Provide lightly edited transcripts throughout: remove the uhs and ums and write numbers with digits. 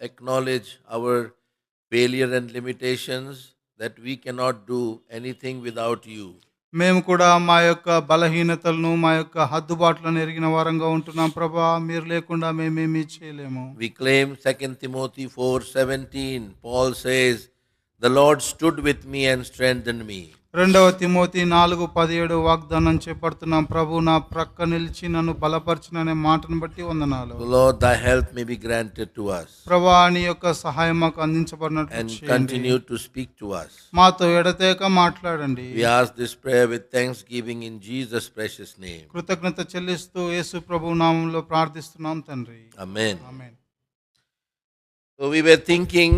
acknowledge our failure and limitations, that we cannot do anything without you. మేము కూడా మా యొక్క బలహీనతలను మా యొక్క హద్దుబాట్లను ఎరిగిన వారంగా ఉంటున్నాం ప్రభా. మీరు లేకుండా మేమేమీ చేయలేము. We claim 2 Timothy 4:17. Paul says, "The Lord stood with me and strengthened me." 2 Timothy 4:17 వాగ్దానం చేపడుతున్నాం. ప్రభు నా ప్రక్క నిలిచి నన్ను బలపరిచిననే మాటను బట్టి వందనాలు. Lord, thy help may be granted to us. ప్రభా నీ యొక్క సహాయం మాకు అందించబడినట్లు And చేయండి. continue to speak to us. మాతో ఎడతెగక మాట్లాడండి. We ask this prayer with thanksgiving in Jesus' precious name. కృతజ్ఞత చెల్లిస్తూ యేసు ప్రభు నామములో ప్రార్థిస్తున్నాం తండ్రి. Amen. Amen. So we were thinking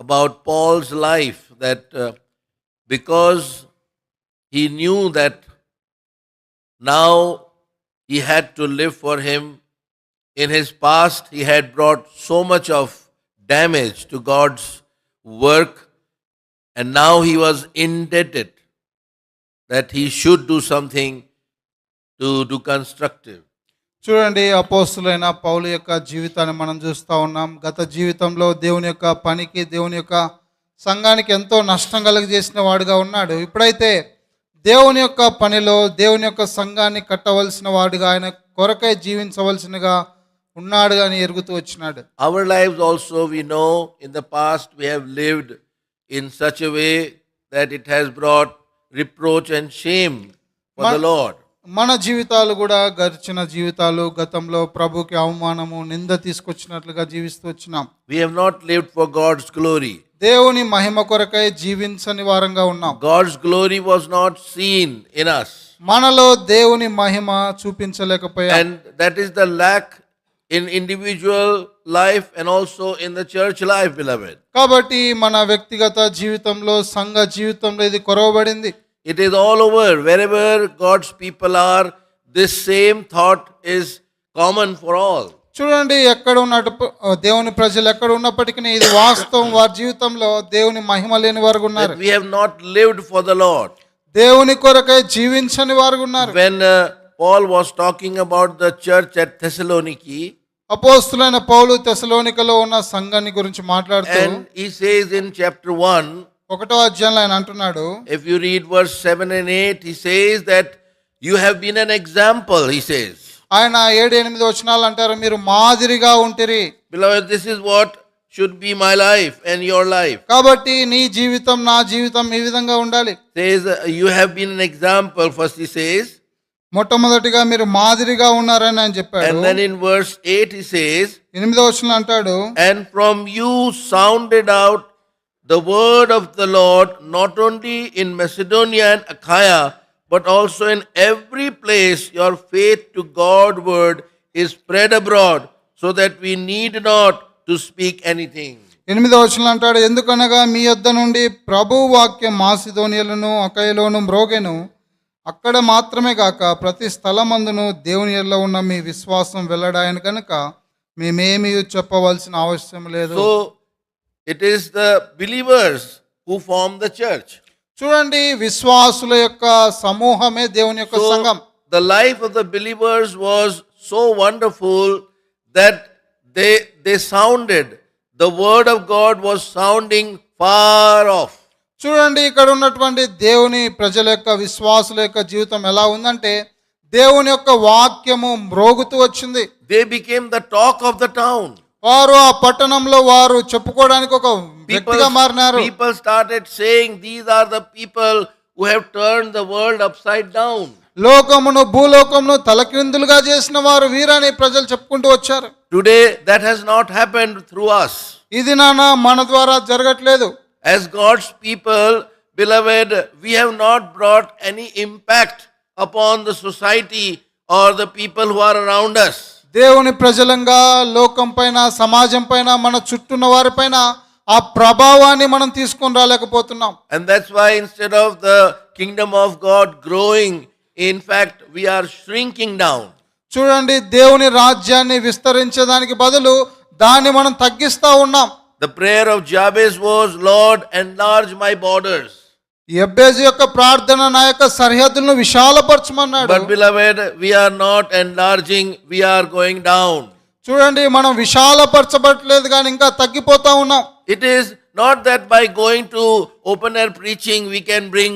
about Paul's life, that because he knew that now he had to live for him. In his past, he had brought so much of damage to God's work, and now he was indebted that he should do something to do constructive. చూడండి, అపోస్తులైన పౌలు యొక్క జీవితాన్ని మనం చూస్తూ ఉన్నాం. గత జీవితంలో దేవుని యొక్క పనికి, దేవుని యొక్క సంఘానికి ఎంతో నష్టం కలుగజేసిన వాడుగా ఉన్నాడు. ఇప్పుడైతే దేవుని యొక్క పనిలో దేవుని యొక్క సంఘాన్ని కట్టవలసిన వాడుగా, ఆయన కొరకై జీవించవలసినగా ఉన్నాడు అని ఎరుగుతూ వచ్చినాడు. Our lives also, we know, in the past we have lived in such a way that it has brought reproach and shame for the Lord. మన జీవితాలు కూడా గడిచిన జీవితాలు గతంలో ప్రభుకి అవమానము, నింద తీసుకొచ్చినట్లుగా జీవిస్తూ వచ్చినాం. We have not lived for God's glory. దేవుని మహిమ కొరకై జీవించని వారంగా ఉన్నాం. God's glory was not seen in us. మనలో దేవుని మహిమ చూపించలేకపోయాం. And that is the lack in individual life and also in the church life, beloved. కాబట్టి మన వ్యక్తిగత జీవితంలో, సంఘ జీవితంలో ఇది కొరవబడింది. It is all over. Wherever God's people are, this same thought is common for all. చూడండి, ఎక్కడ ఉన్నట్టు దేవుని ప్రజలు ఎక్కడ ఉన్నప్పటికీ ఇది వాస్తవం. వారి జీవితంలో దేవుని మహిమ లేని వారు ఉన్నారు. That we have not lived for the Lord. దేవుని కొరకై జీవించని వారు ఉన్నారు. When Paul was talking about the church at Thessaloniki, అపోస్తులైన పౌలు తెసలోనికలో ఉన్న సంఘాన్ని గురించి మాట్లాడుతూ, and he says in chapter 1, 1వ అధ్యాయంలో ఆయన అంటున్నాడు, if you read verse 7 and 8, he says that you have been an example, he says. ఆయన 7-8 వచనాలు అంటారు, మీరు మాదిరిగా ఉంటిరి. Beloved, this is what should be my life and your life. కాబట్టి నీ జీవితం, నా జీవితం ఈ విధంగా ఉండాలి. Says you have been an example, first he says. మొట్టమొదటిగా మీరు మాదిరిగా ఉన్నారని ఆయన చెప్పాడు. And then in verse 8 he says, 8వ వచనం అంటాడు, and from you sounded out the word of the Lord, not only in Macedonia and Achaia, but also in every place your faith to God's word is spread abroad, so that we need not to speak anything. 8వ వచనం అంటాడు, ఎందుకనగా మీ యొద్ద నుండి ప్రభు వాక్యం మాసిదోనియలోను అకయలోను మ్రోగెను, అక్కడ మాత్రమే కాక ప్రతి స్థలమందును దేవుని యందు ఉన్న మీ విశ్వాసం వెల్లడాయను కనుక మేమేమీ చెప్పవలసిన అవసరం లేదు. So it is the believers who form the church. చూడండి, విశ్వాసుల యొక్క సమూహమే దేవుని యొక్క సంఘం. So the life of the believers was so wonderful that they sounded, the word of God was sounding far off. చూడండి, ఇక్కడ ఉన్నటువంటి దేవుని ప్రజల యొక్క, విశ్వాసుల యొక్క జీవితం ఎలా ఉందంటే, దేవుని యొక్క వాక్యము మ్రోగుతూ వచ్చింది. They became the talk of the town. వారు ఆ పట్టణంలో వారు చెప్పుకోవడానికి ఒక వ్యక్తిగా మారినారు. People started saying, these are the people who have turned the world upside down. లోకమును, భూలోకమును తలక్రిందులుగా చేసిన వారు వీరని ప్రజలు చెప్పుకుంటూ వచ్చారు. Today that has not happened through us. ఇది మన ద్వారా జరగట్లేదు. As God's people, beloved, we have not brought any impact upon the society or the people who are around us. దేవుని ప్రజలంగా లోకం పైన, సమాజం పైన, మన చుట్టూన్న వారి పైన ఆ ప్రభావాన్ని మనం తీసుకొని రాలేకపోతున్నాం. And that's why instead of the kingdom of God growing, in fact, we are shrinking down. చూడండి, దేవుని రాజ్యాన్ని విస్తరించడానికి బదులు దాన్ని మనం తగ్గిస్తా ఉన్నాం. The prayer of Jabez was, Lord, enlarge my borders. యెబ్బేజు యొక్క ప్రార్థన, నా యొక్క సరిహద్దులను విశాలపరచమన్నాడు. But beloved, we are not enlarging, we are going down. చూడండి, మనం విశాలపరచబడలేదు కానీ ఇంకా తగ్గిపోతా ఉన్నాం. It is not that by going to open air preaching we can bring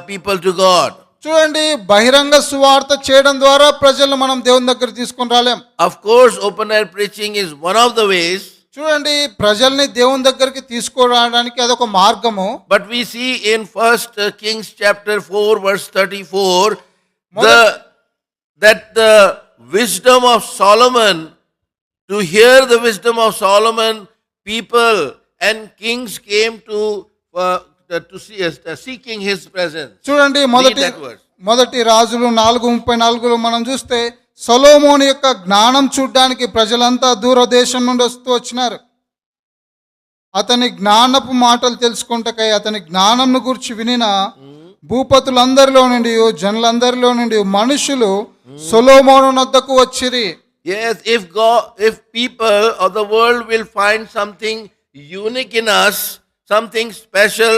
people to God. చూడండి, బహిరంగ సువార్త చేయడం ద్వారా ప్రజలను మనం దేవుని దగ్గర తీసుకొని రాలేం. Of course, open air preaching is one of the ways, చూడండి, ప్రజల్ని దేవుని దగ్గరికి తీసుకురావడానికి అదొక మార్గము. but we see in 1 Kings chapter 4 verse 34 that the wisdom of Solomon, to hear the wisdom of Solomon, people and kings came to see seeking his presence. చూడండి, Read that verse. మొదటి రాజులు 4:34లో మనం చూస్తే సొలొమోను యొక్క జ్ఞానం చూడడానికి ప్రజలంతా దూరదేశం నుండి వస్తూ వచ్చినారు. అతని జ్ఞానపు మాటలు తెలుసుకుంటకై అతని జ్ఞానంను గురించి వినిన భూపతులందరిలో నుండి జనులందరిలో నుండి మనుషులు సొలొమోను వద్దకు వచ్చిరి. Yes, if people of the world will find something unique in us, something special,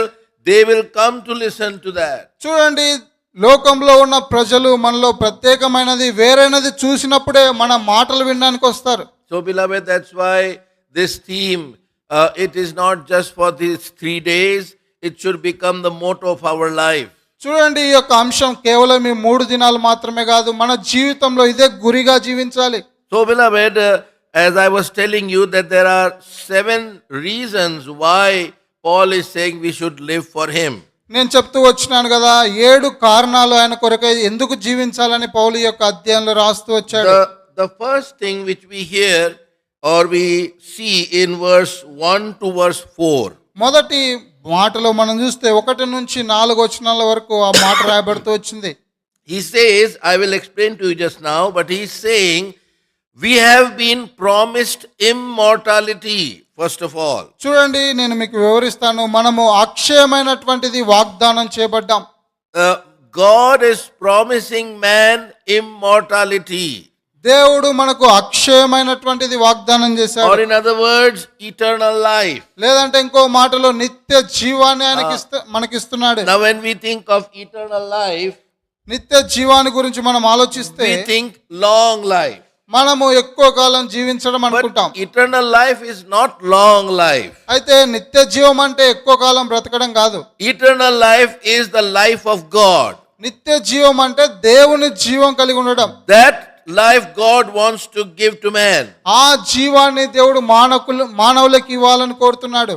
they will come to listen to that. చూడండి, లోకంలో ఉన్న ప్రజలు మనలో ప్రత్యేకమైనది వేరైనది చూసినప్పుడే మన మాటలు వినడానికి వస్తారు. So beloved, that's why this theme, it is not just for these 3 days, it should become the motto of our life. చూడండి, ఈ యొక్క అంశం కేవలం ఈ 3 దినాలు మాత్రమే కాదు, మన జీవితంలో ఇదే గురిగా జీవించాలి. So beloved, as I was telling you that there are 7 reasons why Paul is saying we should live for him. నేను చెప్తూ వచ్చినాను కదా, 7 కారణాలు ఆయన కొరకై ఎందుకు జీవించాలని పౌలు యొక్క అధ్యాయంలో రాస్తూ వచ్చాడు. The first thing which we hear or we see in verse 1 to verse 4. మొదటి మాటలో మనం చూస్తే 1 నుంచి 4 వచనాల వరకు ఆ మాట రాయబడుతూ వచ్చింది. He says, I will explain to you just now, but he is saying, we have been promised immortality, first of all. చూడండి, నేను మీకు వివరిస్తాను. మనము అక్షయమైనటువంటిది వాగ్దానం చేయబడ్డాం. God is promising man immortality. దేవుడు మనకు అక్షయమైనటువంటిది వాగ్దానం చేశాడు. Or in other words, eternal life. లేదంటే ఇంకో మాటలో నిత్య జీవాన్ని మనకిస్తున్నాడు. Now when we think of eternal life, నిత్య జీవాన్ని గురించి మనం ఆలోచిస్తే we think long life. మనము ఎక్కువ కాలం జీవించడం అనుకుంటాం. But eternal life is not long life. అయితే నిత్య జీవం అంటే ఎక్కువ కాలం బ్రతకడం కాదు. Eternal life is the life of God. నిత్య జీవం అంటే దేవుని జీవం కలిగి ఉండడం. That life God wants to give to man. ఆ జీవాన్ని దేవుడు మానవులకు ఇవ్వాలని కోరుతున్నాడు.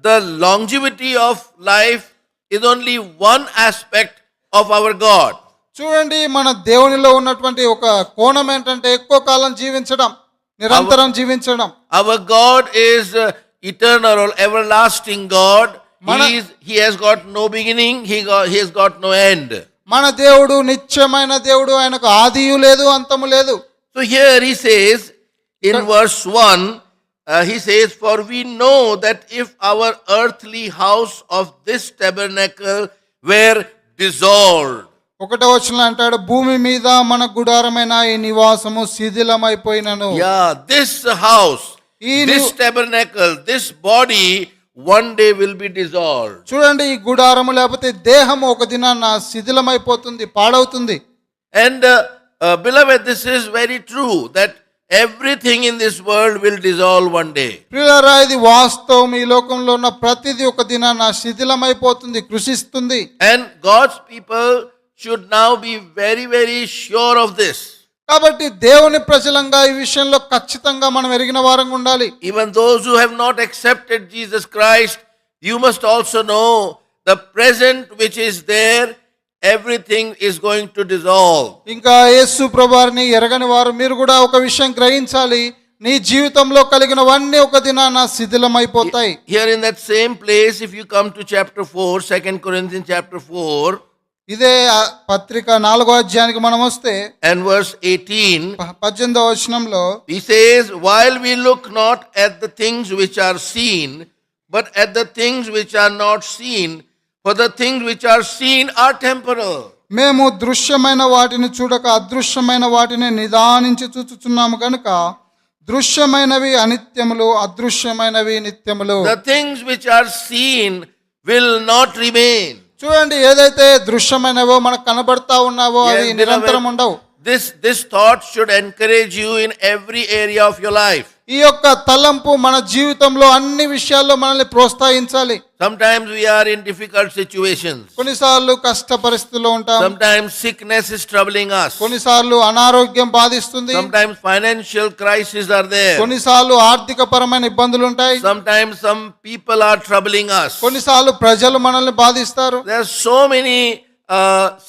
The longevity of life is only one aspect of our God. చూడండి, మన దేవునిలో ఉన్నటువంటి ఒక కోణం ఏంటంటే ఎక్కువ కాలం జీవించడం, నిరంతరం జీవించడం. Our God is eternal or everlasting God. He has got no beginning, he has got no end. మన దేవుడు నిత్యమైన దేవుడు, ఆయనకు ఆదియు లేదు అంతము లేదు. So here he says in verse 1, he says, for we know that if our earthly house of this tabernacle were dissolved. 1వ వచనంలో అంటాడు, భూమి మీద మన గుడారమైన ఈ నివాసము శిథిలమైపోయినను. Yeah, this house, this tabernacle, this body one day will be dissolved. చూడండి, ఈ గుడారము లేకపోతే దేహము ఒక దినాన శిథిలమైపోతుంది, పాడవుతుంది. And beloved, this is very true that everything in this world will dissolve one day. ప్రియులారా, ఇది వాస్తవం. ఈ లోకంలో ఉన్న ప్రతిదీ ఒక దినాన శిథిలమైపోతుంది, కృషిస్తుంది. And God's people should now be very, very sure of this. కాబట్టి దేవుని ప్రజలంగా ఈ విషయంలో ఖచ్చితంగా మనం ఎరిగిన వారంగా ఉండాలి. Even those who have not accepted Jesus Christ, you must also know the present which is there, everything is going to dissolve. ఇంకా యేసు ప్రభువారిని ఎరగని వారు మీరు కూడా ఒక విషయం గ్రహించాలి, నీ జీవితంలో కలిగినవన్నీ ఒక దినాన శిథిలమైపోతాయి. Here in that same place, if you come to chapter 4, 2 Corinthians chapter 4, ఇదే పత్రిక 4వ అధ్యాయానికి మనం వస్తే and verse 18, 18వ వచనంలో he says, while we look not at the things which are seen, but at the things which are not seen, for the things which are seen are temporal. మేము దృశ్యమైన వాటిని చూడక అదృశ్యమైన వాటిని నిదానించి చూచుచున్నాము కనుక దృశ్యమైనవి అనిత్యములు, అదృశ్యమైనవి నిత్యములు. The things which are seen will not remain. చూడండి, ఏదైతే దృశ్యమైనవో మనకు కనబడతా ఉన్నావో అవి నిరంతరం ఉండవు. this thought should encourage you in every area of your life. ఈ యొక్క తలంపు మన జీవితంలో అన్ని విషయాల్లో మనల్ని ప్రోత్సహించాలి. Sometimes we are in difficult situations. కొన్నిసార్లు కష్ట పరిస్థితుల్లో ఉంటాం. Sometimes sickness is troubling us. కొన్నిసార్లు అనారోగ్యం బాధిస్తుంది. Sometimes financial crises are there. కొన్నిసార్లు ఆర్థిక పరమైన ఇబ్బందులు ఉంటాయి. Sometimes some people are troubling us. కొన్నిసార్లు ప్రజలు మనల్ని బాధిస్తారు. There are so many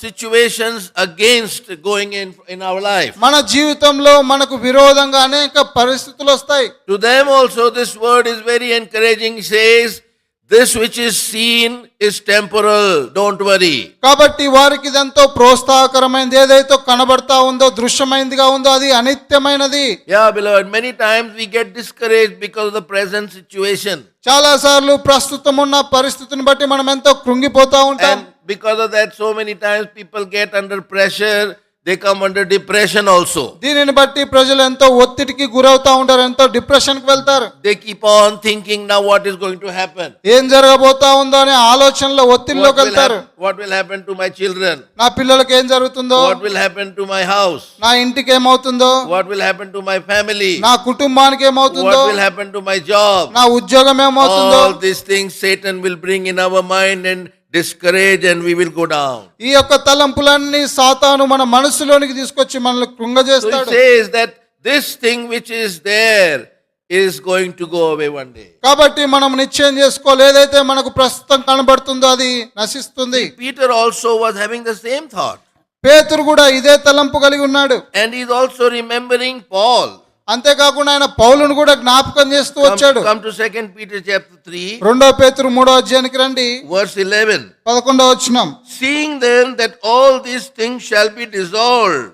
situations against going in our life. మన జీవితంలో మనకు విరోధంగా అనేక పరిస్థితులు వస్తాయి. To them also this word is very encouraging. Says, this which is seen is temporal, don't worry. కాబట్టి వారికి ఇదంతో ప్రోత్సాహకరమైనది, ఏదైతే కనబడతా ఉందో దృశ్యమైనదిగా ఉందో అది అనిత్యమైనది. Yeah, beloved, many times we get discouraged because of the present situation. చాలా సార్లు ప్రస్తుతం ఉన్న పరిస్థితిని బట్టి మనం ఎంతో కృంగిపోతా ఉంటాం. And because of that, so many times people get under pressure, they come under depression also. దీనిని బట్టి ప్రజలు ఎంతో ఒత్తిడికి గురవుతా ఉంటారు, ఎంతో డిప్రెషన్ కి వెళ్తారు. They keep on thinking now what is going to happen. ఏం జరగబోతా ఉందో అనే ఆలోచనలో ఒత్తిడిలోకి వెళ్తారు. What will happen to my children? నా పిల్లలకి ఏం జరుగుతుందో, What will happen to my house? నా ఇంటికి ఏమవుతుందో, What will happen to my family? నా కుటుంబానికి ఏమవుతుందో, What will happen to my job? నా ఉద్యోగం ఏమవుతుందో. All these things Satan will bring in our mind and discourage, and we will go down. ఈ యొక్క తలంపులన్నీ సాతాను మన మనసులోనికి తీసుకొచ్చి మనల్ని So he కృంగజేస్తాడు. says that this thing which is there is going to go away one day. కాబట్టి మనం నిశ్చయం చేసుకోవాలి, ఏదైతే మనకు ప్రస్తుతం కనబడుతుందో అది నశిస్తుంది. Peter also was having the same thought. పేతురు కూడా ఇదే తలంపు కలిగి ఉన్నాడు. And he's also remembering Paul. అంతేకాకుండా ఆయన పౌలును కూడా జ్ఞాపకం చేస్తూ వచ్చాడు. Come to 2 Peter chapter 3, 2 పేతురు 3వ అధ్యాయానికి రండి, verse 11. 11వ వచనం. Seeing then that all these things shall be dissolved,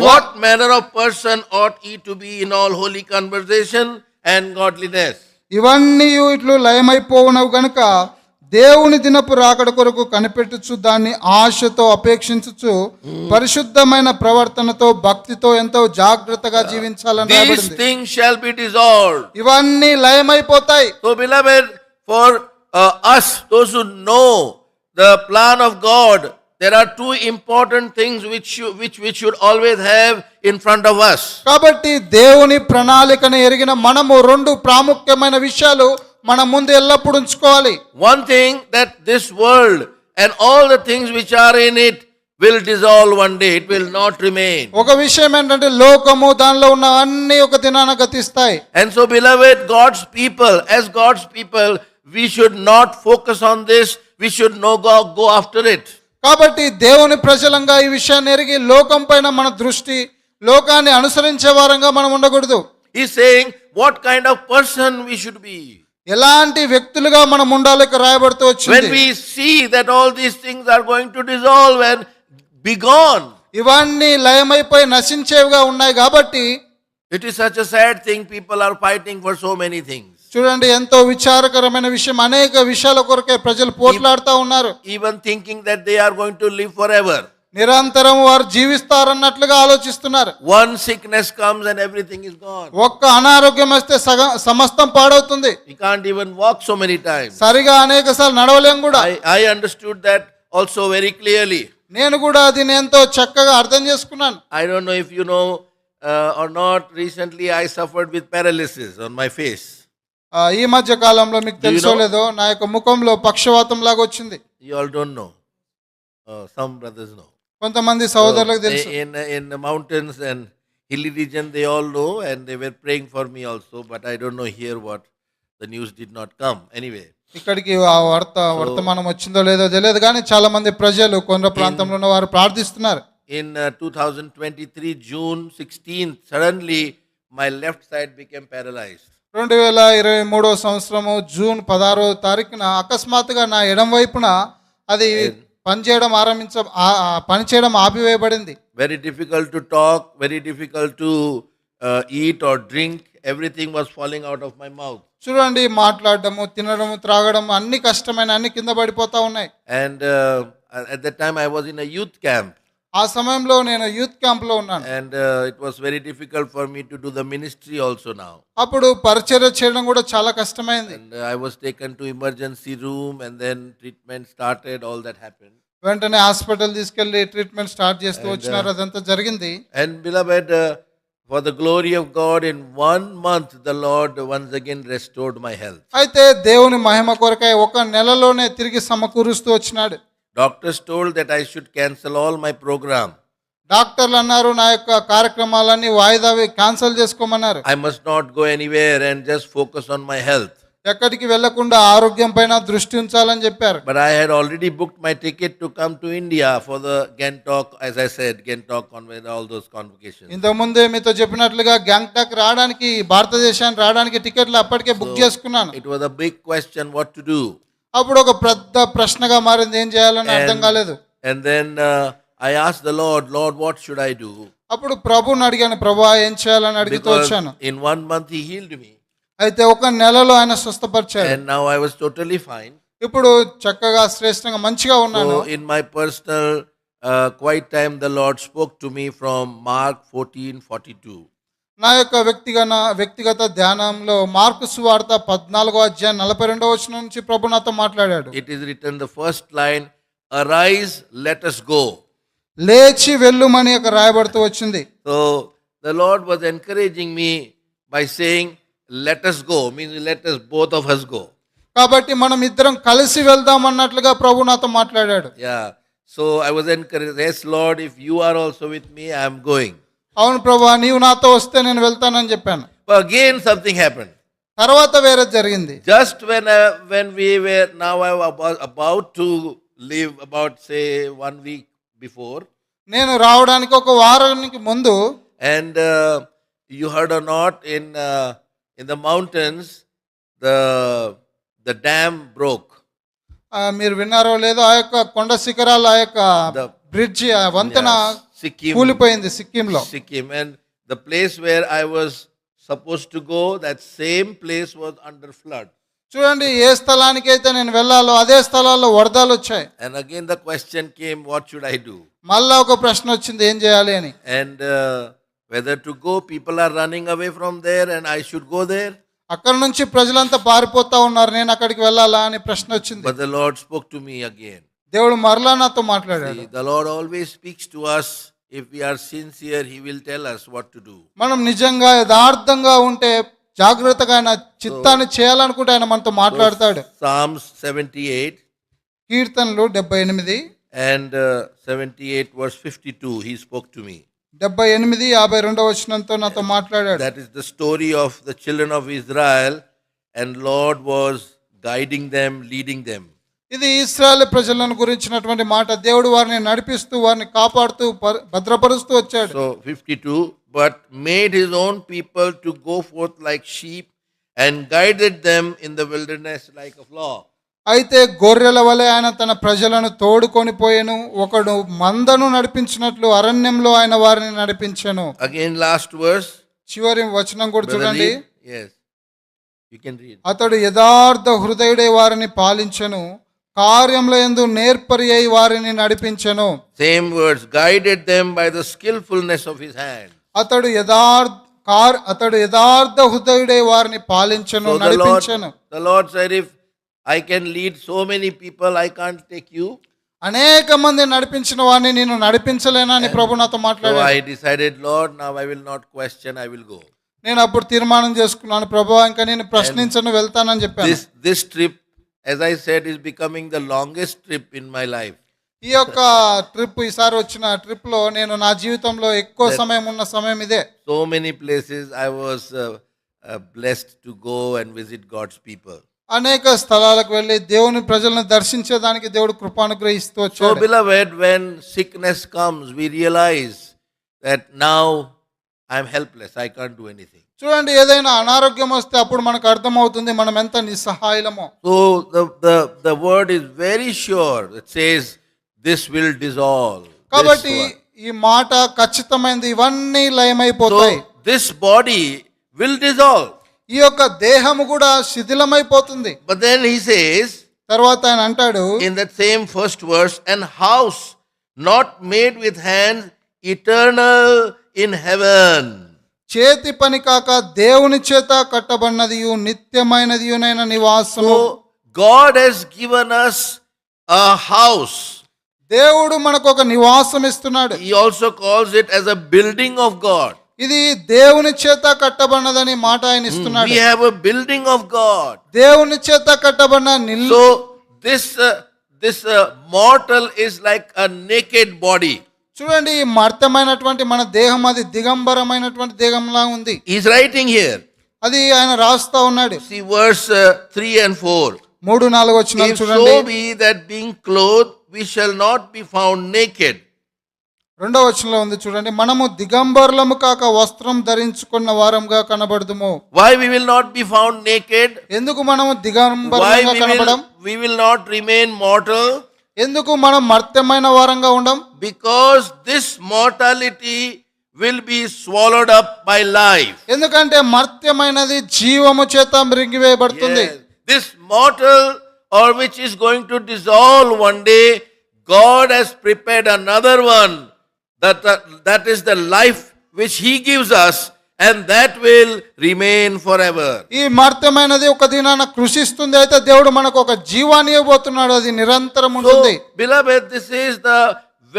what manner of person ought ye to be in all holy conversation and godliness? ఇవన్నీ ఇట్లు లయమైపోవునవు గనుక దేవుని దినపు రాకడ కొరకు కనిపెట్టుచు దాన్ని ఆశతో అపేక్షించుచు పరిశుద్ధమైన ప్రవర్తనతో భక్తితో ఎంతో జాగ్రత్తగా జీవించాలని These రాయబడింది. things shall be dissolved. ఇవన్నీ లయమైపోతాయి. So beloved, for us, those who know the plan of God, there are two important things which should always have in front of us. కాబట్టి దేవుని ప్రణాళికను ఎరిగిన మనము రెండు ప్రాముఖ్యమైన విషయాలు మన ముందు ఎల్లప్పుడూ ఉంచుకోవాలి. One thing, that this world and all the things which are in it will dissolve one day. It will not remain. ఒక విషయం ఏంటంటే లోకము దానిలో ఉన్న అన్ని ఒక దినాన గతిస్తాయి. And so beloved, God's people, as God's people, we should not focus on this. We should go after it. కాబట్టి దేవుని ప్రజలంగా ఈ విషయాన్ని ఎరిగి లోకం పైన మన దృష్టి, లోకాన్ని అనుసరించే వారంగా మనం ఉండకూడదు. He's saying what kind of person we should be. ఎలాంటి వ్యక్తులుగా మనం ఉండాలి రాయబడుతూ When వచ్చింది. we see that all these things are going to dissolve and be gone, ఇవన్నీ లయమైపోయి నశించేవిగా ఉన్నాయి కాబట్టి it is such a sad thing. People are fighting for so many things. చూడండి, ఎంతో విచారకరమైన విషయం, అనేక విషయాల కొరకే ప్రజలు పోట్లాడుతూ ఉన్నారు. Even thinking that they are going to live forever. నిరంతరం వారు జీవిస్తారన్నట్లుగా ఆలోచిస్తున్నారు. One sickness comes and everything is gone. ఒక్క అనారోగ్యం వస్తే సమస్తం పాడవుతుంది. We can't even walk so many times. సరిగా అనేక సార్లు నడవలేం కూడా. I understood that also very clearly. నేను కూడా దీన్ని ఎంతో చక్కగా అర్థం చేసుకున్నాను. I don't know if you know or not, recently I suffered with paralysis on my face. ఈ మధ్య కాలంలో మీకు Do you తెలుసో know? లేదో నా యొక్క ముఖంలో పక్షవాతం లాగా వచ్చింది. You all don't know. Some brothers know. కొంతమంది సహోదరులకు తెలుసు. In the mountains and hilly region, they all know, and they were praying for me also, but I don't know here what the news did not come. Anyway. ఇక్కడికి ఆ వర్తమానం వచ్చిందో లేదో తెలియదు, కానీ చాలా మంది ప్రజలు కొండ ప్రాంతంలో ఉన్న వారు ప్రార్థిస్తున్నారు. In 2023 June 16th, suddenly my left side became paralyzed. 2023 సంవత్సరము జూన్ 16వ తారీఖున అకస్మాత్తుగా నా ఎడమ వైపున అది పనిచేయడం ఆపివేయబడింది. Very difficult to talk, very difficult to eat or drink. Everything was falling out of my mouth. చూడండి, మాట్లాడడము, తినడము, త్రాగడము అన్ని కష్టమైన, అన్ని కింద పడిపోతా ఉన్నాయి. And at that time I was in a youth camp. ఆ సమయంలో నేను యూత్ క్యాంప్ లో ఉన్నాను. And it was very difficult for me to do the ministry also now. అప్పుడు పరిచర్య చేయడం కూడా చాలా కష్టమైంది. And I was taken to emergency room, and then treatment started, all that happened. వెంటనే హాస్పిటల్ తీసుకెళ్లి ట్రీట్మెంట్ స్టార్ట్ చేస్తూ వచ్చినారు. అదంతా జరిగింది. And beloved, for the glory of God, in 1 month, the Lord once again restored my health. అయితే దేవుని మహిమ కొరకై ఒక నెలలోనే తిరిగి సమకూరుస్తూ వచ్చినాడు. Doctors told that I should cancel all my program. డాక్టర్లు అన్నారు నా యొక్క కార్యక్రమాలన్నీ వాయిదా cancel చేసుకోమన్నారు. I must not go anywhere and just focus on my health. ఎక్కడికి వెళ్లకుండా ఆరోగ్యం పైన దృష్టి ఉంచాలని చెప్పారు. But I had already booked my ticket to come to India for the Gantok, as I said, Gantok convent, all those convocations. ఇంతకుముందే మీతో చెప్పినట్లుగా గ్యాంగ్టాక్ రావడానికి, భారతదేశానికి రావడానికి టికెట్లు అప్పటికే బుక్ చేసుకున్నాను. It was a big question what to do. అప్పుడు ఒక పెద్ద ప్రశ్నగా మారింది, ఏం చేయాలని అర్థం కాలేదు. And then I asked the Lord, what should I do? అప్పుడు ప్రభుని అడిగాను, ప్రభువా ఏం చేయాలని అడుగుతూ Because వచ్చాను. in 1 month he healed me. అయితే ఒక నెలలో ఆయన స్వస్థపరిచాడు. And now I was totally fine. ఇప్పుడు చక్కగా శ్రేష్టంగా మంచిగా ఉన్నాను. So in my personal quiet time, the Lord spoke to me from Mark 14:42. నా యొక్క వ్యక్తిగత ధ్యానంలో మార్కు సువార్త 14:42 నుంచి ప్రభు నాతో మాట్లాడాడు. It is written, the first line, arise, let us go. లేచి వెళ్ళుమని ఒక రాయబడుతూ వచ్చింది. So the Lord was encouraging me by saying, let us go, means let us, both of us go. కాబట్టి మనం ఇద్దరం కలిసి వెళ్దాం అన్నట్లుగా ప్రభు నాతో మాట్లాడాడు. Yeah. So I was encouraged, yes Lord, if you are also with me, I am going. అవును ప్రభువా, నీవు నాతో వస్తే నేను వెళ్తానని చెప్పాను. But again something happened. తర్వాత వేరే జరిగింది. Just when we were, now I was about to leave, about say 1 week before. నేను రావడానికి ఒక వారానికి ముందు, And you heard or not, in the mountains, the dam broke. మీరు విన్నారో లేదో, ఆ యొక్క కొండ శిఖరాలు, ఆ యొక్క The- బ్రిడ్జి, ఆ వంతెన Sikkim, కూలిపోయింది సిక్కింలో. Sikkim, and the place where I was supposed to go, that same place was under flood. చూడండి, ఏ స్థలానికి అయితే నేను వెళ్ళాలో అదే స్థలాల్లో వరదలు వచ్చాయి. And again the question came, what should I do? మళ్ళా ఒక ప్రశ్న వచ్చింది, ఏం చేయాలి అని. And whether to go, people are running away from there and I should go there. అక్కడ నుంచి ప్రజలంతా పారిపోతా ఉన్నారు, నేను అక్కడికి వెళ్ళాలా అని ప్రశ్న వచ్చింది. But the Lord spoke to me again. దేవుడు మరలా నాతో మాట్లాడాడు. See, the Lord always speaks to us. If we are sincere, He will tell us what to do. మనం నిజంగా యథార్థంగా ఉంటే, జాగ్రత్తగా ఆయన చిత్తాన్ని చేయాలనుకుంటే ఆయన మనతో మాట్లాడతాడు. Psalms 78 కీర్తనలు 78 and 78 verse 52, He spoke to me. 78:52 నాతో మాట్లాడాడు. That is the story of the children of Israel, and Lord was guiding them, leading them. ఇది ఇశ్రాయేలు ప్రజలను గురించినటువంటి మాట. దేవుడు వారిని నడిపిస్తూ, వారిని కాపాడుతూ, భద్రపరుస్తూ వచ్చాడు. So 52, but made His own people to go forth like sheep and guided them in the wilderness like a flock. అయితే గొర్రెల వలె ఆయన తన ప్రజలను తోడుకొని పోయెను, ఒకడు మందను నడిపించినట్లు అరణ్యంలో ఆయన వారిని నడిపించెను. Again last verse. చివరి వచనం కూడా Brother చూడండి. Lee? Yes. You can read. అతడు యథార్థ హృదయుడై వారిని పాలించెను, కార్యముల యందు నేర్పరి అయి వారిని నడిపించెను. Same words, guided them by the skillfulness of His hand. అతడు యథార్థ హృదయుడై వారిని పాలించెను, So నడిపించెను. the Lord said, if I can lead so many people, I can't take you. అనేక మంది నడిపించిన వారిని నేను నడిపించలేనని ప్రభు నాతో So మాట్లాడాడు. I decided, Lord, now I will not question, I will go. నేను అప్పుడు తీర్మానం చేసుకున్నాను, ప్రభువా ఇంకా నేను ప్రశ్నించను, వెళ్తానని చెప్పాను. This trip, as I said, is becoming the longest trip in my life. ఈ యొక్క ఈసారి వచ్చిన ట్రిప్ లో నేను నా జీవితంలో ఎక్కువ సమయం ఉన్న సమయం ఇదే. So many places I was blessed to go and visit God's people. అనేక స్థలాలకు వెళ్ళి దేవుని ప్రజలను దర్శించేదానికి దేవుడు కృపానుగ్రహిస్తూ So వచ్చాడు. beloved, when sickness comes, we realize that now I am helpless, I can't do anything. చూడండి, ఏదైనా అనారోగ్యం వస్తే అప్పుడు మనకు అర్థమవుతుంది మనం ఎంత నిస్సహాయులమో. So the word is very sure. It says this will dissolve. కాబట్టి ఈ మాట ఖచ్చితమైనది, ఇవన్నీ లయమైపోతాయి. So this body will dissolve. ఈ యొక్క దేహము కూడా శిథిలమైపోతుంది. But then he says తర్వాత ఆయన అంటాడు in that same first verse, an house not made with hands, eternal in heaven. చేతి పని కాక దేవుని చేత కట్టబడినదియు నిత్యమైనదియునైన నివాసము. So God has given us a house. దేవుడు మనకు ఒక నివాసం ఇస్తున్నాడు. He also calls it as a building of God. ఇది దేవుని చేత కట్టబడినదని మాట ఆయన ఇస్తున్నాడు. We have a building of God. దేవుని చేత కట్టబడిన నిల్లు. So this mortal is like a naked body. చూడండి, ఈ మర్తమైనటువంటి మన దేహం అది దిగంబరమైనటువంటి దేహంలా ఉంది. He's writing here. అది ఆయన రాస్తా ఉన్నాడు. See verse 3 and 4. 3-4 వచనాలు If చూడండి. so be that being clothed, we shall not be found naked. 2వ వచనంలో ఉంది చూడండి. మనము దిగంబరులము కాక వస్త్రం ధరించుకున్న వారంగా కనబడదుము. Why we will not be found naked? ఎందుకు మనము Why దిగంబరులుగా కనబడం? we will not remain mortal? ఎందుకు మనం మర్త్యమైన వారంగా ఉండం? Because this mortality will be swallowed up by life. ఎందుకంటే మర్త్యమైనది జీవము చేత మృంగివేయబడుతుంది. Yes. This mortal, or which is going to dissolve one day, God has prepared another one. That is the life which He gives us, and that will remain forever. ఈ మర్త్యమైనది ఒక దినాన కృషిస్తుంది. అయితే దేవుడు మనకు ఒక జీవాన్ని ఇవ్వబోతున్నాడు. అది నిరంతరం ఉంటుంది. So, beloved, this is the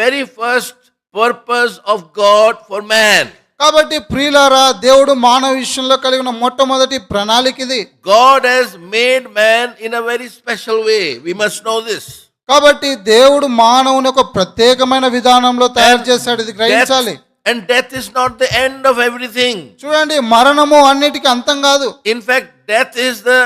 very first purpose of God for man. కాబట్టి ప్రియులారా, దేవుడు మానవ విషయంలో కలిగిన మొట్టమొదటి ప్రణాళిక ఇది. God has made man in a very special way. We must know this. కాబట్టి దేవుడు మానవుని ఒక ప్రత్యేకమైన విధానంలో తయారు చేశాడు. ఇది గ్రహించాలి. And death is not the end of everything. చూడండి, మరణము అన్నిటికీ అంతం కాదు. In fact, death is the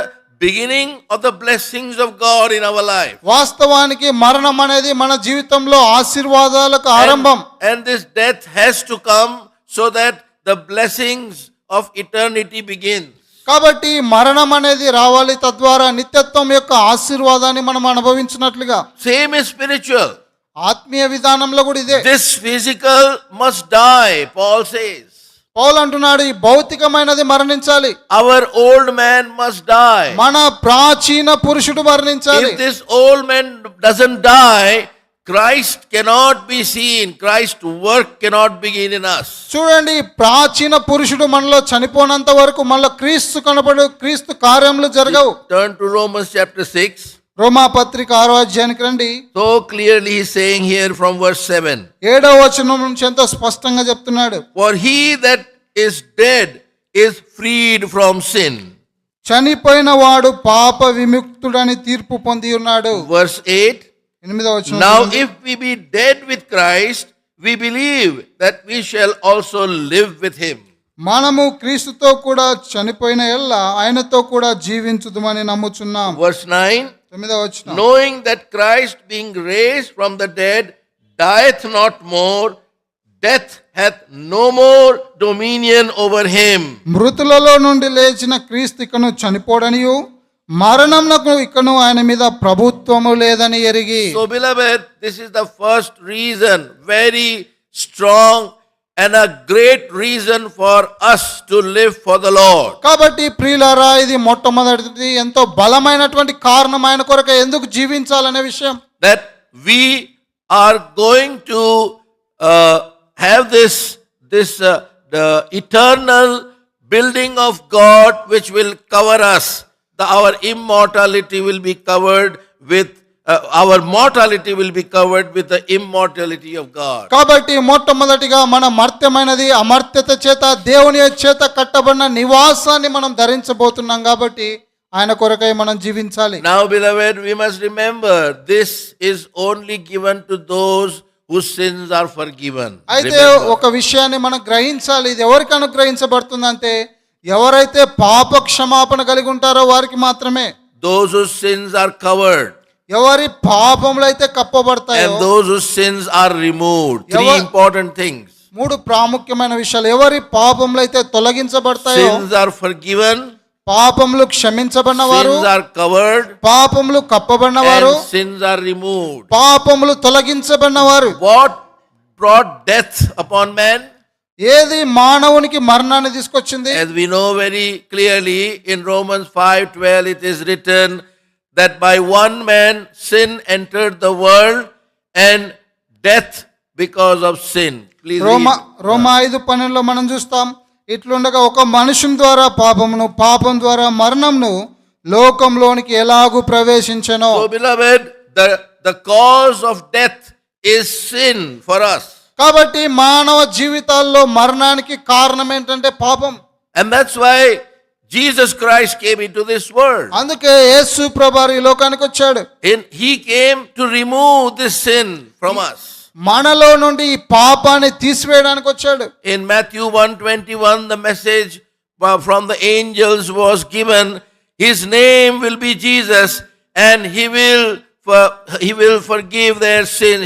beginning of the blessings of God in our life. వాస్తవానికి మరణం అనేది మన జీవితంలో ఆశీర్వాదాలకు ఆరంభం. And this death has to come so that the blessings of eternity begins. కాబట్టి మరణం అనేది రావాలి, తద్వారా నిత్యత్వం యొక్క ఆశీర్వాదాన్ని మనం అనుభవించినట్లుగా. Same is spiritual. ఆత్మీయ విధానంలో కూడా ఇదే. This physical must die, Paul says. పౌలు అంటున్నాడు, ఈ భౌతికమైనది మరణించాలి. Our old man must die. మన ప్రాచీన పురుషుడు మరణించాలి. If this old man doesn't die, Christ cannot be seen. Christ's work cannot begin in us. చూడండి, ప్రాచీన పురుషుడు మనలో చనిపోనంత వరకు మనలో క్రీస్తు కనపడు, క్రీస్తు కార్యములు జరగవు. Turn to Romans chapter 6. రోమా పత్రిక 6వ అధ్యాయానికి రండి. So clearly he's saying here from verse 7. 7వ వచనం నుంచి ఎంతో స్పష్టంగా చెప్తున్నాడు. For he that is dead is freed from sin. చనిపోయిన వాడు పాప విముక్తుడని తీర్పు పొంది ఉన్నాడు. Verse 8. 8వ వచనం. Now if we be dead with Christ, we believe that we shall also live with him. మనము క్రీస్తుతో కూడా చనిపోయిన ఎల్లా ఆయనతో కూడా జీవించుదుమని నమ్ముచున్నాం. Verse 9. 9వ వచనం. Knowing that Christ being raised from the dead dieth not more, death hath no more dominion over him. మృతులలో నుండి లేచిన క్రీస్తు ఇకను చనిపోడనియు మరణంనకు ఇకను ఆయన మీద ప్రభుత్వము లేదని ఎరిగి. So beloved, this is the first reason, very strong and a great reason for us to live for the Lord. కాబట్టి ప్రియులారా, ఇది మొట్టమొదటిది ఎంతో బలమైనటువంటి కారణం ఆయన కొరకు ఎందుకు జీవించాలనే విషయం. That we are going to have the eternal building of God which will cover us. Our immortality will be covered with our mortality will be covered with the immortality of God. కాబట్టి మొట్టమొదటిగా మన మర్త్యమైనది అమర్త్యత చేత దేవుని చేత కట్టబడిన నివాసాన్ని మనం ధరించబోతున్నాం. కాబట్టి ఆయన కొరకై మనం జీవించాలి. Now beloved, we must remember this is only given to those whose sins are forgiven. అయితే ఒక విషయాన్ని మనం గ్రహించాలి. ఇది ఎవరికి అనుగ్రహించబడుతుందంటే ఎవరైతే పాప క్షమాపణ కలిగి ఉంటారో వారికి మాత్రమే. Those whose sins are covered. ఎవరి పాపములు అయితే కప్పబడతాయో, and those whose sins are removed. Three important things. 3 ప్రాముఖ్యమైన విషయాలు. ఎవరి పాపములు అయితే తొలగించబడతాయో, sins are forgiven, పాపములు క్షమించబడినవారు, sins are covered, పాపములు కప్పబడినవారు, and sins are removed. పాపములు తొలగించబడినవారు. What brought death upon man? ఏది మానవునికి మరణాన్ని తీసుకొచ్చింది? As we know very clearly in Romans 5:12 it is written that by one man sin entered the world and death because of sin. Please read. రోమా 5:12 మనం చూస్తాం, ఇట్లుండగా ఒక మనుషుని ద్వారా పాపమును, పాపం ద్వారా మరణంను లోకంలోనికి ఎలాగూ ప్రవేశించెనో. So beloved, the cause of death is sin for us. కాబట్టి మానవ జీవితాల్లో మరణానికి కారణం ఏంటంటే పాపం. And that's why Jesus Christ came into this world. అందుకే యేసు ప్రభువారు ఈ లోకానికి వచ్చాడు. And he came to remove this sin from us. మనలో నుండి ఈ పాపాన్ని తీసివేయడానికి వచ్చాడు. In Matthew 1:21, the message from the angels was given, his name will be Jesus, and he will forgive their sin,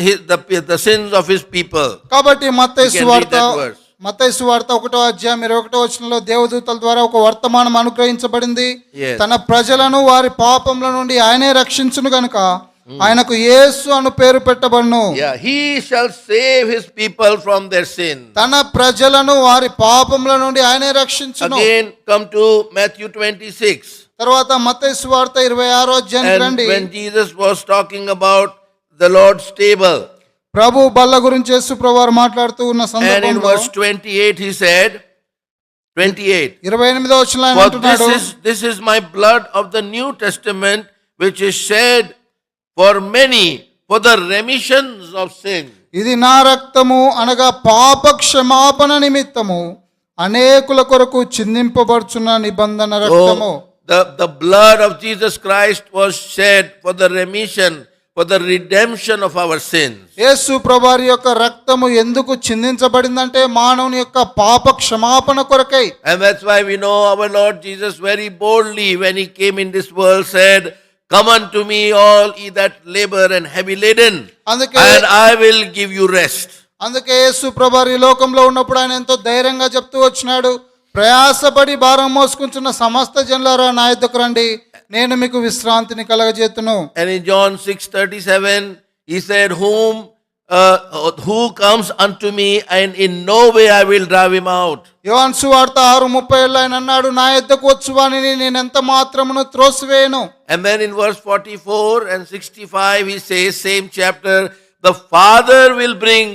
the sins of his people. కాబట్టి మత్తయి You can read that verse. సువార్త 1వ అధ్యాయం 21వ వచనంలో దేవదూతల ద్వారా ఒక వర్తమానం అనుగ్రహించబడింది. Yes. తన ప్రజలను వారి పాపముల నుండి ఆయనే రక్షించును గనుక ఆయనకు యేసు అను పేరు పెట్టబడును. Yeah, he shall save his people from their sin. తన ప్రజలను వారి పాపముల నుండి ఆయనే రక్షించును. Again, come to Matthew 26. తర్వాత మత్తయి సువార్త 26వ అధ్యాయానికి And రండి. when Jesus was talking about the Lord's table, ప్రభు బల్ల గురించి యేసు ప్రభువారు మాట్లాడుతూ ఉన్న and in సందర్భంలో verse 28 he said, 28, 28వ వచనంలో ఆయన for అంటున్నాడు, this is my blood of the New Testament, which is shed for many for the remissions of sin. ఇది నా రక్తము అనగా పాప క్షమాపణ నిమిత్తము అనేకుల కొరకు చిందింపబడుచున్న నిబంధన రక్తము. So the blood of Jesus Christ was shed for the remission, for the redemption of our sins. యేసు ప్రభువారి యొక్క రక్తము ఎందుకు చిందించబడిందంటే మానవుని యొక్క పాప క్షమాపణ కొరకై. And that's why we know our Lord Jesus very boldly when he came in this world said, come unto me all ye that labor and heavy laden, అందుకే and I will give you rest. అందుకే యేసు ప్రభువారు ఈ లోకంలో ఉన్నప్పుడు ఆయన ఎంతో ధైర్యంగా చెప్తూ వచ్చినాడు, ప్రయాసపడి భారం మోసుకుంటున్న సమస్త జనులారా నా యొద్దకు రండి, నేను మీకు విశ్రాంతిని కలగజేతును. And in John 6:37 he said, who comes unto me, and in no way I will drive him out. యోహాను సువార్త 6:30 ఆయన అన్నాడు, నా యొద్దకు వచ్చువానిని నేను ఎంత మాత్రమును త్రోసివేయను. And then in verse 44 and 65 he says, same chapter, the Father will bring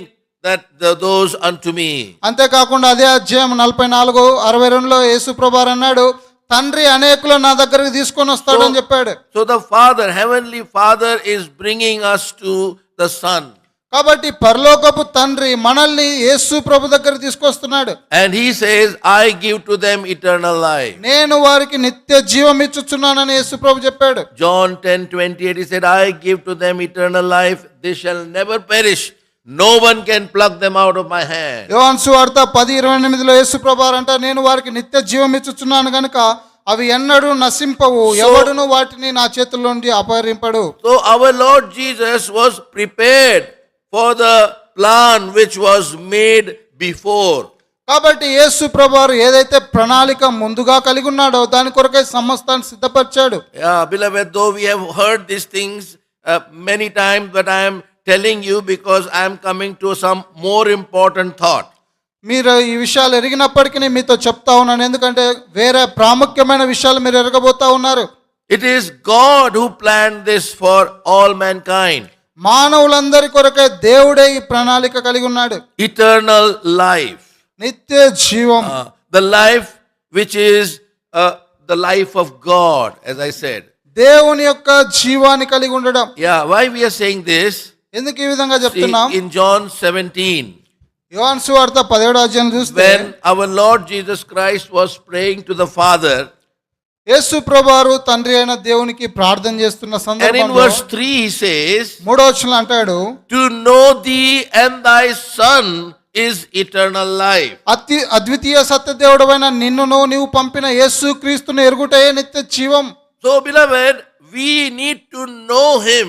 those unto me. అంతేకాకుండా అదే అధ్యాయం 44:62లో యేసు ప్రభువారు అన్నాడు, తండ్రి అనేకులు నా దగ్గరికి తీసుకొని వస్తాడని చెప్పాడు. So the Father, Heavenly Father is bringing us to the Son. కాబట్టి పరలోకపు తండ్రి మనల్ని యేసు ప్రభు దగ్గర తీసుకొస్తున్నాడు. And he says, I give to them eternal life. నేను వారికి నిత్య జీవం ఇచ్చుచున్నానని యేసు ప్రభు చెప్పాడు. John 10:28 he said, I give to them eternal life, they shall never perish, no one can pluck them out of my hand. యోహాను సువార్త 10:28లో యేసు ప్రభువారు అంట, నేను వారికి నిత్య జీవం ఇచ్చుచున్నాను గనుక అవి ఎన్నడూ నశింపవు, ఎవడును వాటిని నా చేతుల్లో నుండి అపహరింపడు. So our Lord Jesus was prepared for the plan which was made before. కాబట్టి యేసు ప్రభువారు ఏదైతే ప్రణాళిక ముందుగా కలిగి ఉన్నాడో దాని కొరకై సమస్తాన్ని సిద్ధపరిచాడు. Yeah, beloved, though we have heard these things many times, but I am telling you because I am coming to some more important thought. మీరు ఈ విషయాలు ఎరిగినప్పటికీ మీతో చెప్తా ఉన్నాను, ఎందుకంటే వేరే ప్రాముఖ్యమైన విషయాలు మీరు ఎరగబోతా ఉన్నారు. It is God who planned this for all mankind. మానవులందరి కొరకై దేవుడే ఈ ప్రణాళిక కలిగి ఉన్నాడు. Eternal life. నిత్య జీవం. The life which is the life of God, as I said. దేవుని యొక్క జీవాన్ని కలిగి ఉండడం. Yeah, why we are saying this? ఎందుకు ఈ విధంగా See, చెప్తున్నాం? in John 17, యోహాను సువార్త 17వ అధ్యాయం చూస్తే when our Lord Jesus Christ was praying to the Father, యేసు ప్రభువారు తండ్రి అయిన దేవునికి ప్రార్థన చేస్తున్న and in సందర్భంలో verse 3 he says, 3వ వచనంలో అంటాడు, to know thee and thy Son is eternal life. అద్వితీయ సత్యదేవుడైన నిన్నును నీవు పంపిన యేసు క్రీస్తును ఎరుగుటయే నిత్య జీవం. So beloved, we need to know him.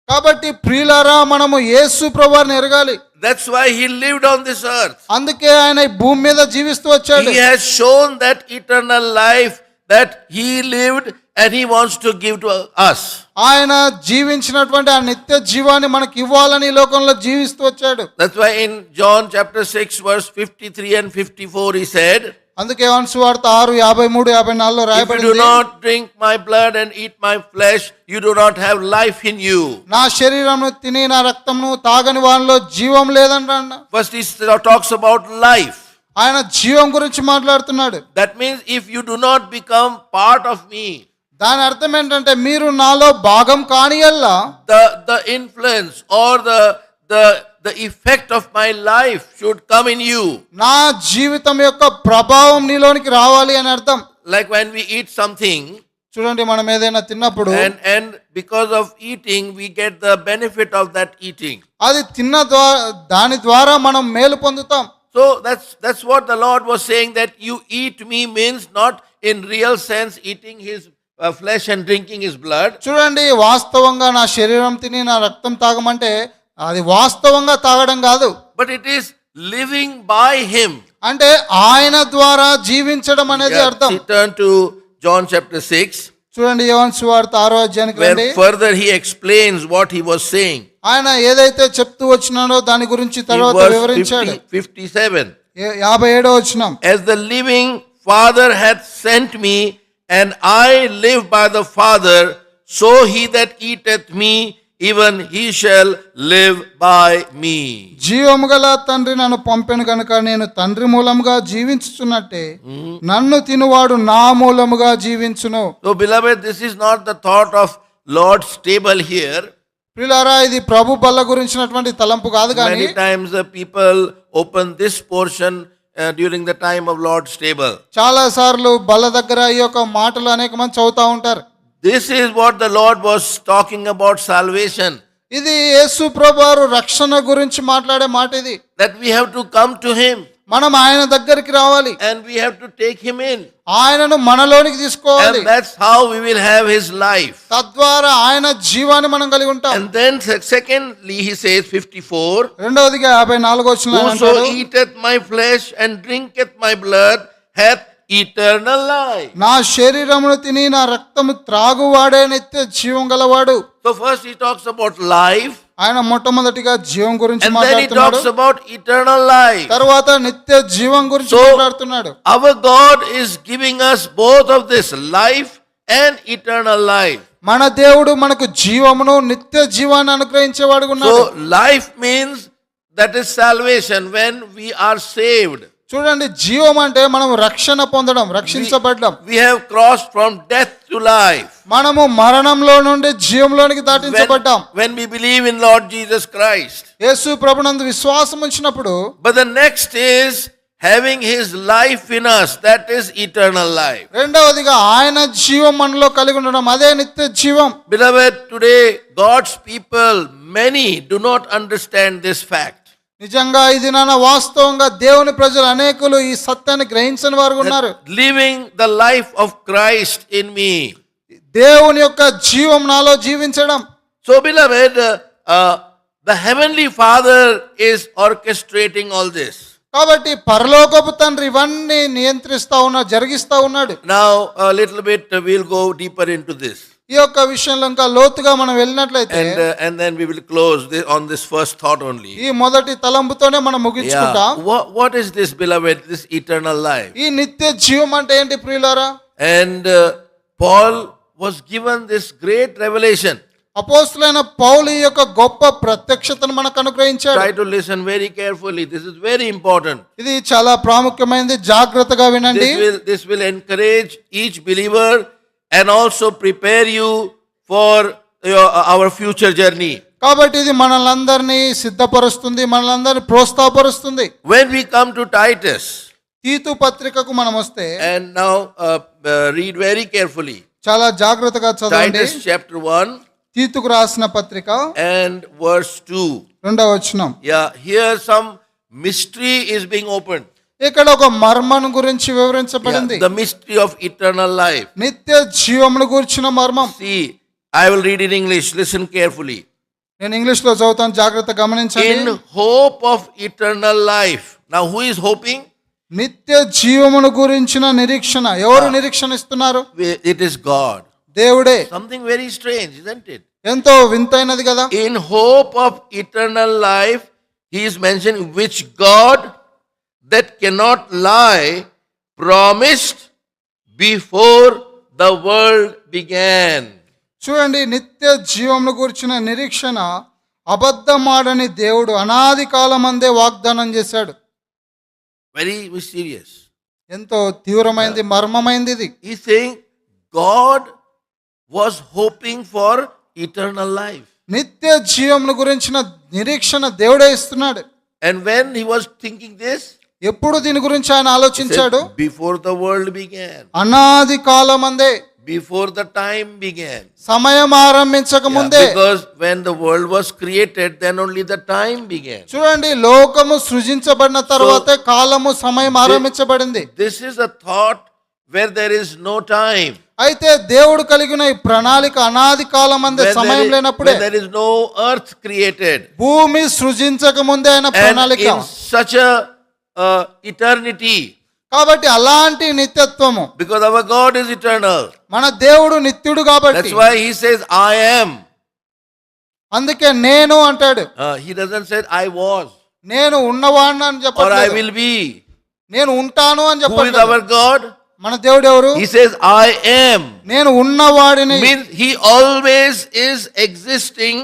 కాబట్టి ప్రియులారా మనము యేసు ప్రభువారిని ఎరగాలి. That's why he lived on this earth. అందుకే ఆయన ఈ భూమి మీద జీవిస్తూ వచ్చాడు. He has shown that eternal life that he lived and he wants to give to us. ఆయన జీవించినటువంటి ఆ నిత్య జీవాన్ని మనకి ఇవ్వాలని ఈ లోకంలో జీవిస్తూ వచ్చాడు. That's why in John chapter 6 verse 53 and 54 he said, అందుకే యోహాను సువార్త 6:53-54లో if you do రాయబడింది, not drink my blood and eat my flesh, you do not have life in you. నా శరీరమును తిని నా రక్తమును తాగని వారిలో జీవం లేదంట. First he talks about life. ఆయన జీవం గురించి మాట్లాడుతున్నాడు. That means if you do not become part of me, దాని అర్థం ఏంటంటే మీరు నాలో భాగం కానియల్లా the influence or the effect of my life should come in you. నా జీవితం యొక్క ప్రభావం నీలోనికి రావాలి అని అర్థం. Like when we eat something, చూడండి, మనం ఏదైనా తిన్నప్పుడు and because of eating, we get the benefit of that eating. అది తిన్న దాని ద్వారా మనం మేలు పొందుతాం. So that's what the Lord was saying, that you eat me means not in real sense eating his flesh and drinking his blood. చూడండి, వాస్తవంగా నా శరీరం తిని నా రక్తం తాగమంటే అది వాస్తవంగా తాగడం కాదు, But it is living by him. అంటే ఆయన ద్వారా జీవించడం అనేది అర్థం. Turn to John chapter 6, చూడండి, యోహాను సువార్త 6వ అధ్యాయానికి రండి. where further he explains what he was saying. ఆయన ఏదైతే చెప్తూ వచ్చినాడో దాని గురించి In తర్వాత verse వివరించాడు. 57. 57వ వచనం. As the living Father hath sent me, and I live by the Father, so he that eateth me, even he shall live by me. జీవము గల తండ్రి నన్ను పంపెను కనుక నేను తండ్రి మూలముగా జీవించుచున్నట్టే నన్ను తినువాడు నా మూలముగా జీవించును. So beloved, this is not the thought of Lord's table here. ప్రియులారా, ఇది ప్రభు బల్ల గురించినటువంటి తలంపు కాదు కానీ Many times the people open this portion during the time of Lord's table. చాలా సార్లు బల్ల దగ్గర ఈ యొక్క మాటలు అనేక మంది చదువుతా ఉంటారు. This is what the Lord was talking about salvation. ఇది యేసు ప్రభువారు రక్షణ గురించి మాట్లాడే మాట ఇది. That we have to come to him మనం ఆయన దగ్గరికి రావాలి, and we have to take him in. ఆయనను మనలోనికి తీసుకోవాలి. And that's how we will have his life. తద్వారా ఆయన జీవాన్ని మనం కలిగి ఉంటాం. And then secondly he says 54, రెండవదిగా 54వ వచనంలో whoso అంటాడు, eateth my flesh and drinketh my blood hath eternal life. నా శరీరమును తిని నా రక్తము త్రాగువాడే నిత్య జీవం గలవాడు. So first he talks about life, ఆయన మొట్టమొదటిగా జీవం గురించి and then he మాట్లాడుతున్నాడు, talks about eternal life. తర్వాత నిత్య జీవం గురించి So- మాట్లాడుతున్నాడు. Our God is giving us both of this, life and eternal life. మన దేవుడు మనకు జీవమును నిత్య జీవాన్ని అనుగ్రహించేవాడు ఉన్నాడు. So life means that is salvation, when we are saved. చూడండి, జీవం అంటే మనం రక్షణ పొందడం, రక్షించబడడం. We have crossed from death to life. మనము మరణంలో నుండి జీవంలోనికి దాటించబడ్డాం. When we believe in Lord Jesus Christ. యేసు ప్రభునందు విశ్వాసం ఉంచినప్పుడు But the next is having his life in us, that is eternal life. రెండవదిగా ఆయన జీవం మనలో కలిగి ఉండడం, అదే నిత్య జీవం. Beloved, today God's people, many do not understand this fact. నిజంగా ఇది నాన్న వాస్తవంగా దేవుని ప్రజలు అనేకులు ఈ సత్యాన్ని గ్రహించని వారు ఉన్నారు. That living the life of Christ in me. దేవుని యొక్క జీవం నాలో జీవించడం. So beloved, the heavenly Father is orchestrating all this. కాబట్టి పరలోకపు తండ్రి ఇవన్నీ నియంత్రిస్తా ఉన్నాడు, జరిగిస్తా ఉన్నాడు. Now a little bit we'll go deeper into this. ఈ యొక్క విషయంలో ఇంకా లోతుగా మనం వెళ్ళినట్లయితే And then we will close on this first thought only. ఈ మొదటి తలంపుతోనే మనం ముగించుకుంటాం. What is this, beloved, this eternal life? ఈ నిత్య జీవం అంటే ఏంటి ప్రియులారా? And Paul was given this great revelation. అపోస్తలుడైన పౌలు ఈ యొక్క గొప్ప ప్రత్యక్షతను మనకు అనుగ్రహించాడు. Try to listen very carefully. This is very important. ఇది చాలా ప్రాముఖ్యమైనది, జాగ్రత్తగా వినండి. This will encourage each believer and also prepare you for our future journey. కాబట్టి ఇది మనల్ని సిద్ధపరుస్తుంది, మనల్ని ప్రోత్సాహపరుస్తుంది. When we come to Titus, తీతు పత్రికకు మనం వస్తే and now read very carefully. చాలా జాగ్రత్తగా చదవండి. Titus chapter 1 తీతుకు రాసిన పత్రిక and verse 2. 2వ వచనం. Yeah, here some mystery is being opened. ఇక్కడ ఒక మర్మం గురించి వివరించబడింది. The mystery of eternal life. నిత్య జీవమును గురించిన మర్మం. See, I will read in English. Listen carefully. నేను ఇంగ్లీష్ లో చదువుతాను, జాగ్రత్త గమనించండి. In hope of eternal life. Now, who is hoping? నిత్య జీవమును గురించిన నిరీక్షణ. ఎవరు నిరీక్షణ ఇస్తున్నారు? It is God. దేవుడే. Something very strange, isn't it? ఎంతో వింతైనది కదా. In hope of eternal life, he is mentioning which God that cannot lie promised before the world began. చూడండి, నిత్య జీవమును గురించిన నిరీక్షణ అబద్ధమాడని దేవుడు అనాది కాలమందే వాగ్దానం చేశాడు. Very mysterious. ఎంతో తీవ్రమైనది, మర్మమైనది ఇది. He's saying God was hoping for eternal life. నిత్య జీవమును గురించిన నిరీక్షణ దేవుడే ఇస్తున్నాడు. And when he was thinking this, ఎప్పుడు దీని గురించి ఆయన he ఆలోచించాడు? said, before the world began, అనాది కాలమందే, before the time began. సమయం ఆరంభించక Yeah, ముందే. because when the world was created, then only the time began. చూడండి, లోకము సృజించబడిన తర్వాతే కాలము సమయం ఆరంభించబడింది. This is a thought where there is no time. అయితే దేవుడు కలిగిన ఈ ప్రణాళిక అనాది కాలమందే, సమయం లేనప్పుడే, when there is no earth created. భూమి సృజించక ముందే ఆయన And ప్రణాళిక. in such a eternity, కాబట్టి అలాంటి నిత్యత్వము, because our God is eternal. మన దేవుడు నిత్యుడు కాబట్టి, That's why he says, I am. అందుకే నేను అంటాడు. He doesn't say, I was, నేను ఉన్నవాడిని అని or I చెప్పట్లేదు, will be. నేను ఉంటాను అని Who is చెప్పట్లేదు. our God? మన దేవుడు ఎవరు? He says, I am. నేను ఉన్నవాడిని. Means he always is existing.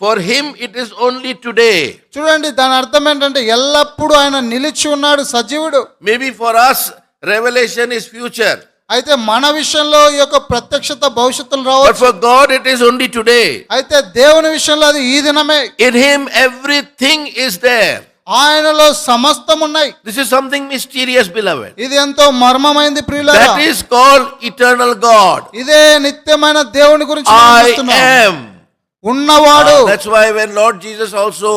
For him it is only today. చూడండి, దాని అర్థం ఏంటంటే ఎల్లప్పుడూ ఆయన నిలిచి ఉన్నాడు, సజీవుడు. Maybe for us, revelation is future. అయితే మన విషయంలో ఈ యొక్క ప్రత్యక్షత భవిష్యత్తులో But రావచ్చు. for God it is only today. అయితే దేవుని విషయంలో అది ఈ దినమే. In him everything is there. ఆయనలో సమస్తం ఉన్నాయి. This is something mysterious, beloved. ఇది ఎంతో మర్మమైంది ప్రియులారా. That is called eternal God. ఇదే నిత్యమైన దేవుని గురించి మనం I చూస్తున్నాం. am. ఉన్నవాడు. That's why when Lord Jesus also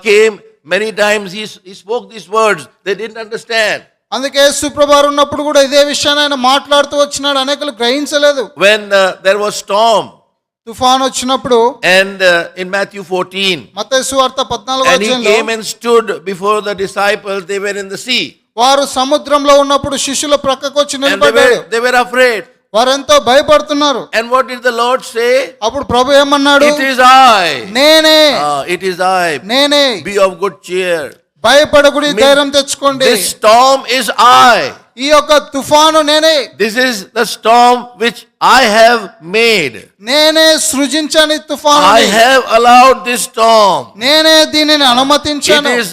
came, many times he spoke these words. They didn't understand. అందుకే యేసుప్రభువారు ఉన్నప్పుడు కూడా ఇదే విషయాన్ని ఆయన మాట్లాడుతూ వచ్చినాడు, అనేకులు గ్రహించలేదు. When there was storm, తుఫాన్ వచ్చినప్పుడు, and in Matthew 14, మత్తయి సువార్త 14వ and he అధ్యాయంలో, came and stood before the disciples. They were in the sea, వారు సముద్రంలో ఉన్నప్పుడు శిష్యుల ప్రక్కకు వచ్చి and నిలబడ్డాడు. they were afraid. వారెంతో భయపడుతున్నారు. And what did the Lord say? అప్పుడు ప్రభు ఏమన్నాడు? It is I. నేనే, It is I. నేనే, Be of good cheer. భయపడకుడి, ధైర్యం తెచ్చుకోండి. This storm is I. ఈ యొక్క తుఫాను నేనే, This is the storm which I have made. నేనే సృజించాను ఈ తుఫాను, I have allowed this storm. నేనే దీనిని It అనుమతించాను, is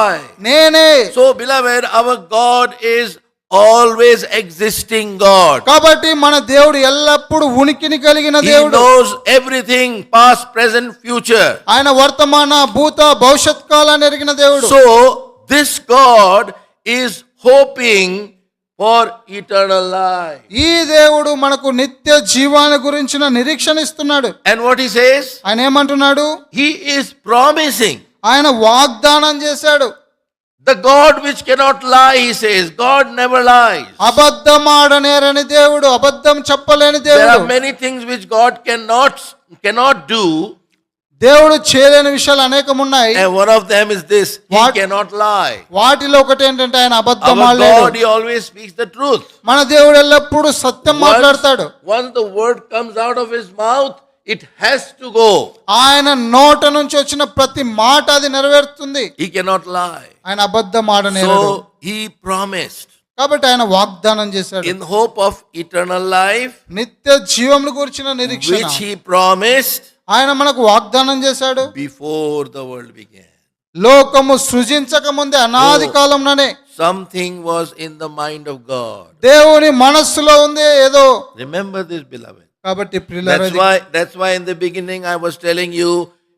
I. నేనే. So, beloved, our God is always existing God. కాబట్టి మన దేవుడు ఎల్లప్పుడూ ఉనికిని కలిగిన He దేవుడు. knows everything, past, present, future. ఆయన వర్తమాన భూత భవిష్యత్ కాలాన్ని ఎరిగిన దేవుడు. So, this God is hoping for eternal life. ఈ దేవుడు మనకు నిత్య జీవాన్ని గురించిన నిరీక్షణ ఇస్తున్నాడు. And what he says? ఆయన ఏమంటున్నాడు? He is promising. ఆయన వాగ్దానం చేశాడు. The God which cannot lie, he says. God never lies. అబద్ధమాడనేరని దేవుడు, అబద్ధం చెప్పలేని There దేవుడు. are many things which God cannot do. దేవుడు చేయలేని విషయాలు అనేకం ఉన్నాయి. And one of them is this. He What? cannot lie. వాటిలో ఒకటి ఏంటంటే ఆయన అబద్ధం Our ఆడలేడు. God, he always speaks the truth. మన దేవుడు ఎల్లప్పుడూ సత్యం మాట్లాడతాడు. Once the word comes out of his mouth, it has to go. ఆయన నోట నుంచి వచ్చిన ప్రతి మాట అది నెరవేరుతుంది. He cannot lie. ఆయన అబద్ధం ఆడనేరడు. So he promised, కాబట్టి ఆయన వాగ్దానం చేశాడు. in hope of eternal life, నిత్య జీవమును గురించిన నిరీక్షణ which he promised ఆయన మనకు వాగ్దానం చేశాడు. before the world began. లోకము సృజించక ముందే, అనాది కాలంలోనే Something was in the mind of God. దేవుని మనస్సులో ఉంది ఏదో. Remember this, beloved. కాబట్టి ప్రియులారా, That's why in the beginning I was telling you,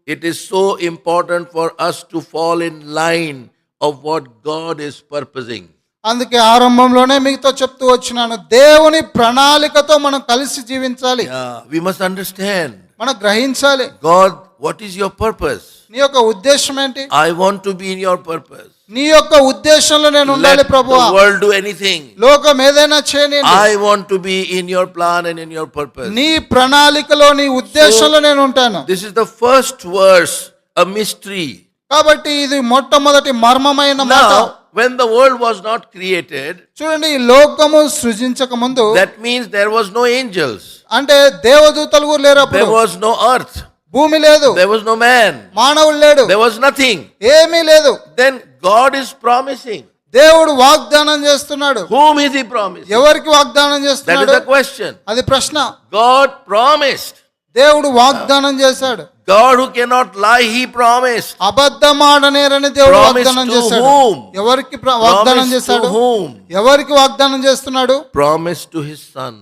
it is so important for us to fall in line of what God is purposing. అందుకే ఆరంభంలోనే మీతో చెప్తూ వచ్చినాను, దేవుని ప్రణాళికతో మనం కలిసి జీవించాలి. Yeah, we must understand. మనం గ్రహించాలి. God, what is your purpose? నీ యొక్క ఉద్దేశం ఏంటి? I want to be in your purpose. నీ యొక్క ఉద్దేశంలో నేను ఉండాలి Let ప్రభువా. the world do anything. లోకం ఏదైనా చేయనియండి. I want to be in your plan and in your purpose. నీ ప్రణాళికలో, నీ ఉద్దేశంలో నేను ఉంటాను. This is the first verse, a mystery. కాబట్టి ఇది మొట్టమొదటి మర్మమైన మాట. Now, when the world was not created, చూడండి, ఈ లోకము సృజించక ముందు, that means there was no angels. అంటే దేవదూతలు కూడా లేరు అప్పుడు. There was no earth. భూమి లేదు, There was no man. మానవుడు లేడు, There was nothing. ఏమీ లేదు. Then God is promising. దేవుడు వాగ్దానం చేస్తున్నాడు. Whom is he promising? ఎవరికి వాగ్దానం That is చేస్తున్నాడు? the question. అది ప్రశ్న. God promised. దేవుడు వాగ్దానం చేశాడు. God who cannot lie, he promised. అబద్ధమాడనేరని దేవుడు Promised వాగ్దానం to చేశాడు. whom? ఎవరికి వాగ్దానం Promised చేశాడు? to whom? ఎవరికి వాగ్దానం చేస్తున్నాడు? Promised to his son.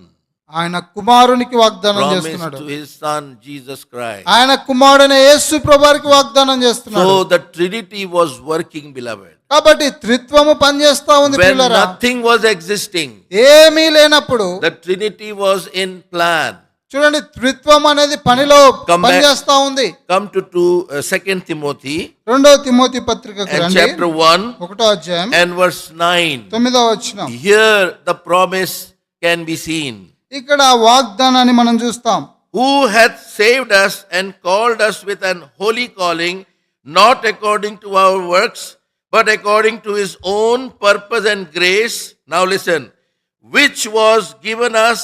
ఆయన కుమారునికి వాగ్దానం promised చేస్తున్నాడు. to his son Jesus Christ. ఆయన కుమారుడైన యేసు ప్రభువారికి వాగ్దానం చేస్తున్నాడు. So the Trinity was working, beloved. కాబట్టి త్రిత్వము పనిచేస్తా ఉంది When ప్రియులారా. nothing was existing, ఏమీ లేనప్పుడు the Trinity was in plan. చూడండి, త్రిత్వం అనేది పనిలో Come back. పనిచేస్తా ఉంది. Come to 2 Timothy 2 తిమోతి పత్రికకు and రండి. chapter 1 1వ అధ్యాయం and verse 9. 9వ వచనం. Here the promise can be seen. ఇక్కడ వాగ్దానాన్ని మనం చూస్తాం. Who hath saved us and called us with an holy calling, not according to our works, but according to his own purpose and grace. Now listen, which was given us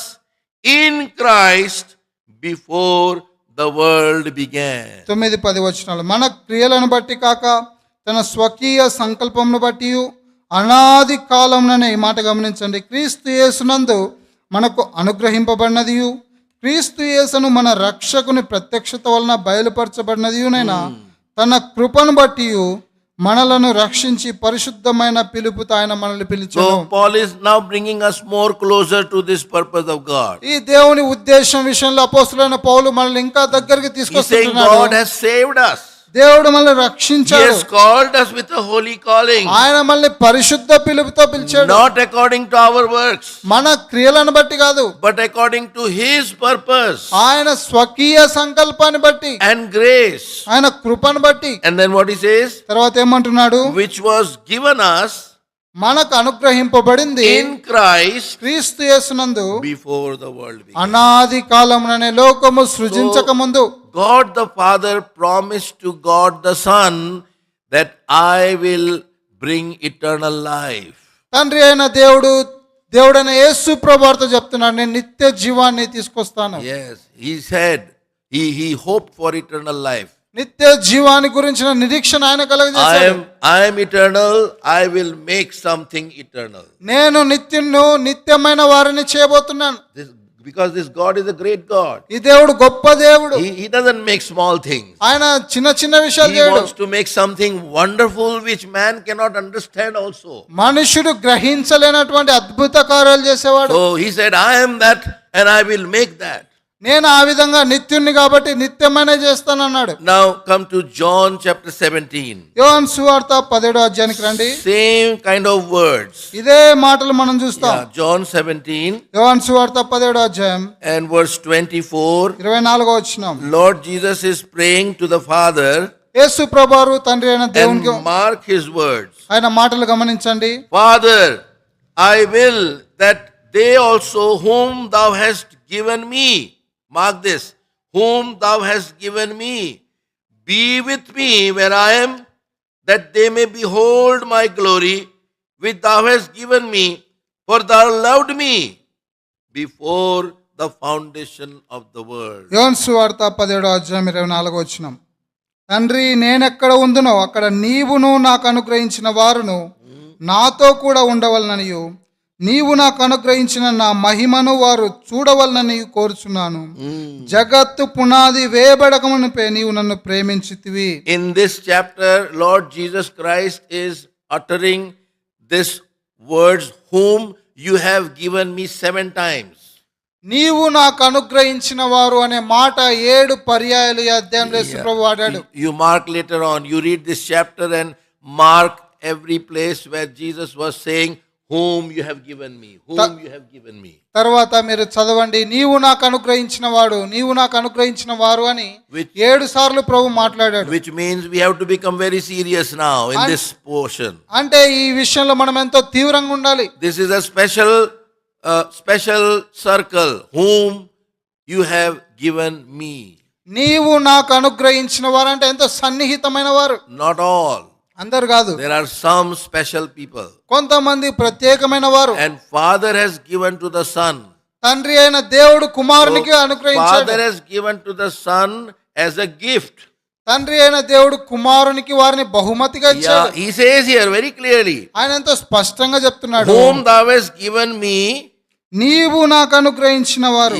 in Christ before the world began. 9-10 వచనాలు. మన క్రియలను బట్టి కాక తన స్వకీయ సంకల్పమును బట్టి అనాది కాలంలోనే, ఈ మాట గమనించండి, క్రీస్తు యేసునందు మనకు అనుగ్రహింపబడినదియు, క్రీస్తు యేసును మన రక్షకుని ప్రత్యక్షత వలన బయలుపరచబడినదియునైనా తన కృపను బట్టి మనలను రక్షించి పరిశుద్ధమైన పిలుపుతో ఆయన మనల్ని పిలిచాడు. So Paul is now bringing us more closer to this purpose of God. ఈ దేవుని ఉద్దేశం విషయంలో అపోస్తలుడైన పౌలు మనల్ని ఇంకా దగ్గరికి He's saying తీసుకొస్తున్నాడు. God has saved us. దేవుడు మనల్ని He రక్షించాడు. has called us with a holy calling, ఆయన మనల్ని పరిశుద్ధ పిలుపుతో పిలిచాడు. not according to our works, మన క్రియలను బట్టి కాదు, but according to his purpose ఆయన స్వకీయ సంకల్పాన్ని బట్టి, and grace. ఆయన కృపను బట్టి. And then what he says, తర్వాత ఏమంటున్నాడు? which was given us మనకు అనుగ్రహింపబడింది in Christ క్రీస్తు యేసునందు before the world began. అనాది కాలముననే లోకము సృజించక ముందు. God the Father promised to God the Son that I will bring eternal life. తండ్రి అయిన దేవుడైన యేసు ప్రభువుతో చెప్తున్నాడు, నేను నిత్య జీవాన్ని తీసుకొస్తాను. Yes, he said, he hoped for eternal life. నిత్య జీవాన్ని గురించిన నిరీక్షణ ఆయన కలుగజేశాడు. I am eternal, I will make something eternal. నేను నిత్యమైన వారిని చేయబోతున్నాను. Because this God is a great God. ఈ దేవుడు గొప్ప దేవుడు. He doesn't make small things. ఆయన చిన్న విషయాలు He చేయడు. wants to make something wonderful which man cannot understand also. మనుషుడు గ్రహించలేనటువంటి అద్భుత కార్యాలు చేసేవాడు. So he said, I am that and I will make that. నేను ఆ విధంగా నిత్యుణ్ణి కాబట్టి నిత్యమైన చేస్తానన్నాడు. Now come to John chapter 17. యోహాను సువార్త 17వ అధ్యాయానికి రండి. Same kind of words. ఇదే మాటలు మనం చూస్తాం. Yeah, John 17 యోహాను సువార్త 17వ అధ్యాయం and verse 24. 24వ వచనం. Lord Jesus is praying to the Father, యేసు ప్రభువు తండ్రి అయిన దేవునికి and mark his words. ఆయన మాటలు గమనించండి. Father, I will that they also whom thou hast given me, mark this, whom thou hast given me, be with me where I am, that they may behold my glory which thou hast given me, for thou loved me before the foundation of the world. యోహాను సువార్త 17వ అధ్యాయం 24వ వచనం. తండ్రి, నేనెక్కడ ఉందునో అక్కడ నీవును నాకు అనుగ్రహించిన వారును నాతో కూడా ఉండవలననియు, నీవు నాకు అనుగ్రహించిన నా మహిమను వారు చూడవలనని కోరుచున్నాను. జగత్తు పునాది వేయబడకమునుపే నీవు నన్ను ప్రేమించితివి. In this chapter, Lord Jesus Christ is uttering this words, whom you have given me 7 times. నీవు నాకు అనుగ్రహించిన వారు అనే మాట 7 పర్యాయాలు ఈ అధ్యాయంలో యేసు ప్రభువు వాడాడు. You mark later on, you read this chapter and mark every place where Jesus was saying, whom you have given me, whom you have given me. తర్వాత మీరు చదవండి, నీవు నాకు అనుగ్రహించిన వాడు, నీవు నాకు అనుగ్రహించిన వారు అని 7 సార్లు ప్రభు మాట్లాడాడు. Which means we have to become very serious now in this portion. అంటే ఈ విషయంలో మనం ఎంతో తీవ్రంగా ఉండాలి. This is a special circle, whom you have given me. నీవు నాకు అనుగ్రహించిన వారు అంటే ఎంతో సన్నిహితమైన వారు. Not all. అందరు కాదు. There are some special people. కొంతమంది ప్రత్యేకమైన వారు. And Father has given to the Son. తండ్రి అయిన దేవుడు కుమారునికి అనుగ్రహించాడు. Father has given to the Son as a gift. తండ్రి అయిన దేవుడు కుమారునికి వారిని బహుమతిగా ఇచ్చాడు. He says here very clearly, ఆయన ఎంతో స్పష్టంగా చెప్తున్నాడు, whom thou hast given me. నీవు నాకు అనుగ్రహించిన వారు.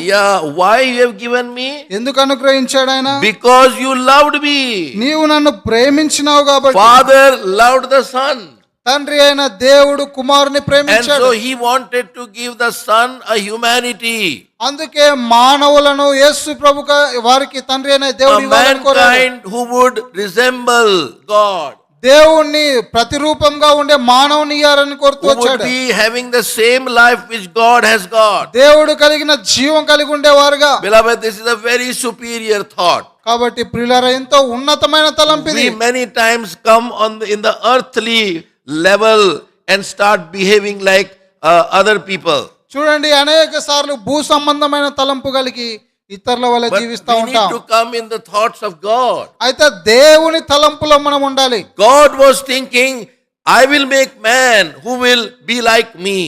Why you have given me? ఎందుకు అనుగ్రహించాడు ఆయన? Because you loved me. నీవు నన్ను ప్రేమించినావు కాబట్టి. Father loved the Son. తండ్రి అయిన దేవుడు కుమారుని And ప్రేమించాడు. so he wanted to give the Son a humanity, అందుకే మానవులను యేసు ప్రభుగా వారికి తండ్రి అయిన a దేవుడు ఇవ్వాలని కోరాడు. mankind who would resemble God, దేవుణ్ణి ప్రతిరూపంగా ఉండే మానవుని ఇయ్యాలని కోరుతూ who would వచ్చాడు. be having the same life which God has got. దేవుడు కలిగిన జీవం కలిగి ఉండేవారుగా. Beloved, this is a very superior thought. కాబట్టి ప్రియులారా ఎంతో ఉన్నతమైన తలంపిది. We many times come in the earthly level and start behaving like other people. చూడండి అనేక సార్లు భూ సంబంధమైన తలంపు కలిగి ఇతరుల వల్ల But జీవిస్తూ we need ఉంటాం. to come in the thoughts of God. అయితే దేవుని తలంపులో మనం ఉండాలి. God was thinking, I will make man who will be like me.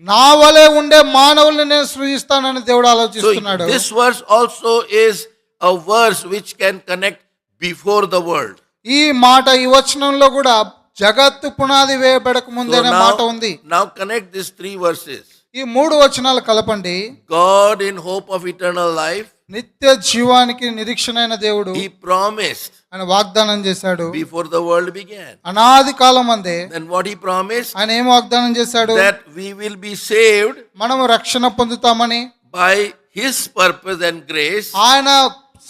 నా వలే ఉండే మానవుల్ని నేను సృజిస్తానని దేవుడు So ఆలోచిస్తున్నాడు. this verse also is a verse which can connect before the world. ఈ మాట ఈ వచనంలో కూడా జగత్తు పునాది వేయబడక ముందే So మాట ఉంది. now connect these three verses. ఈ మూడు వచనాలు కలపండి. God in hope of eternal life, నిత్య జీవానికి నిరీక్షణైన దేవుడు he promised ఆయన వాగ్దానం చేశాడు. before the world began. అనాది కాలం అందే Then what he promised? ఆయన ఏం వాగ్దానం చేశాడు? That we will be saved మనము రక్షణ పొందుతామని, by his purpose and grace ఆయన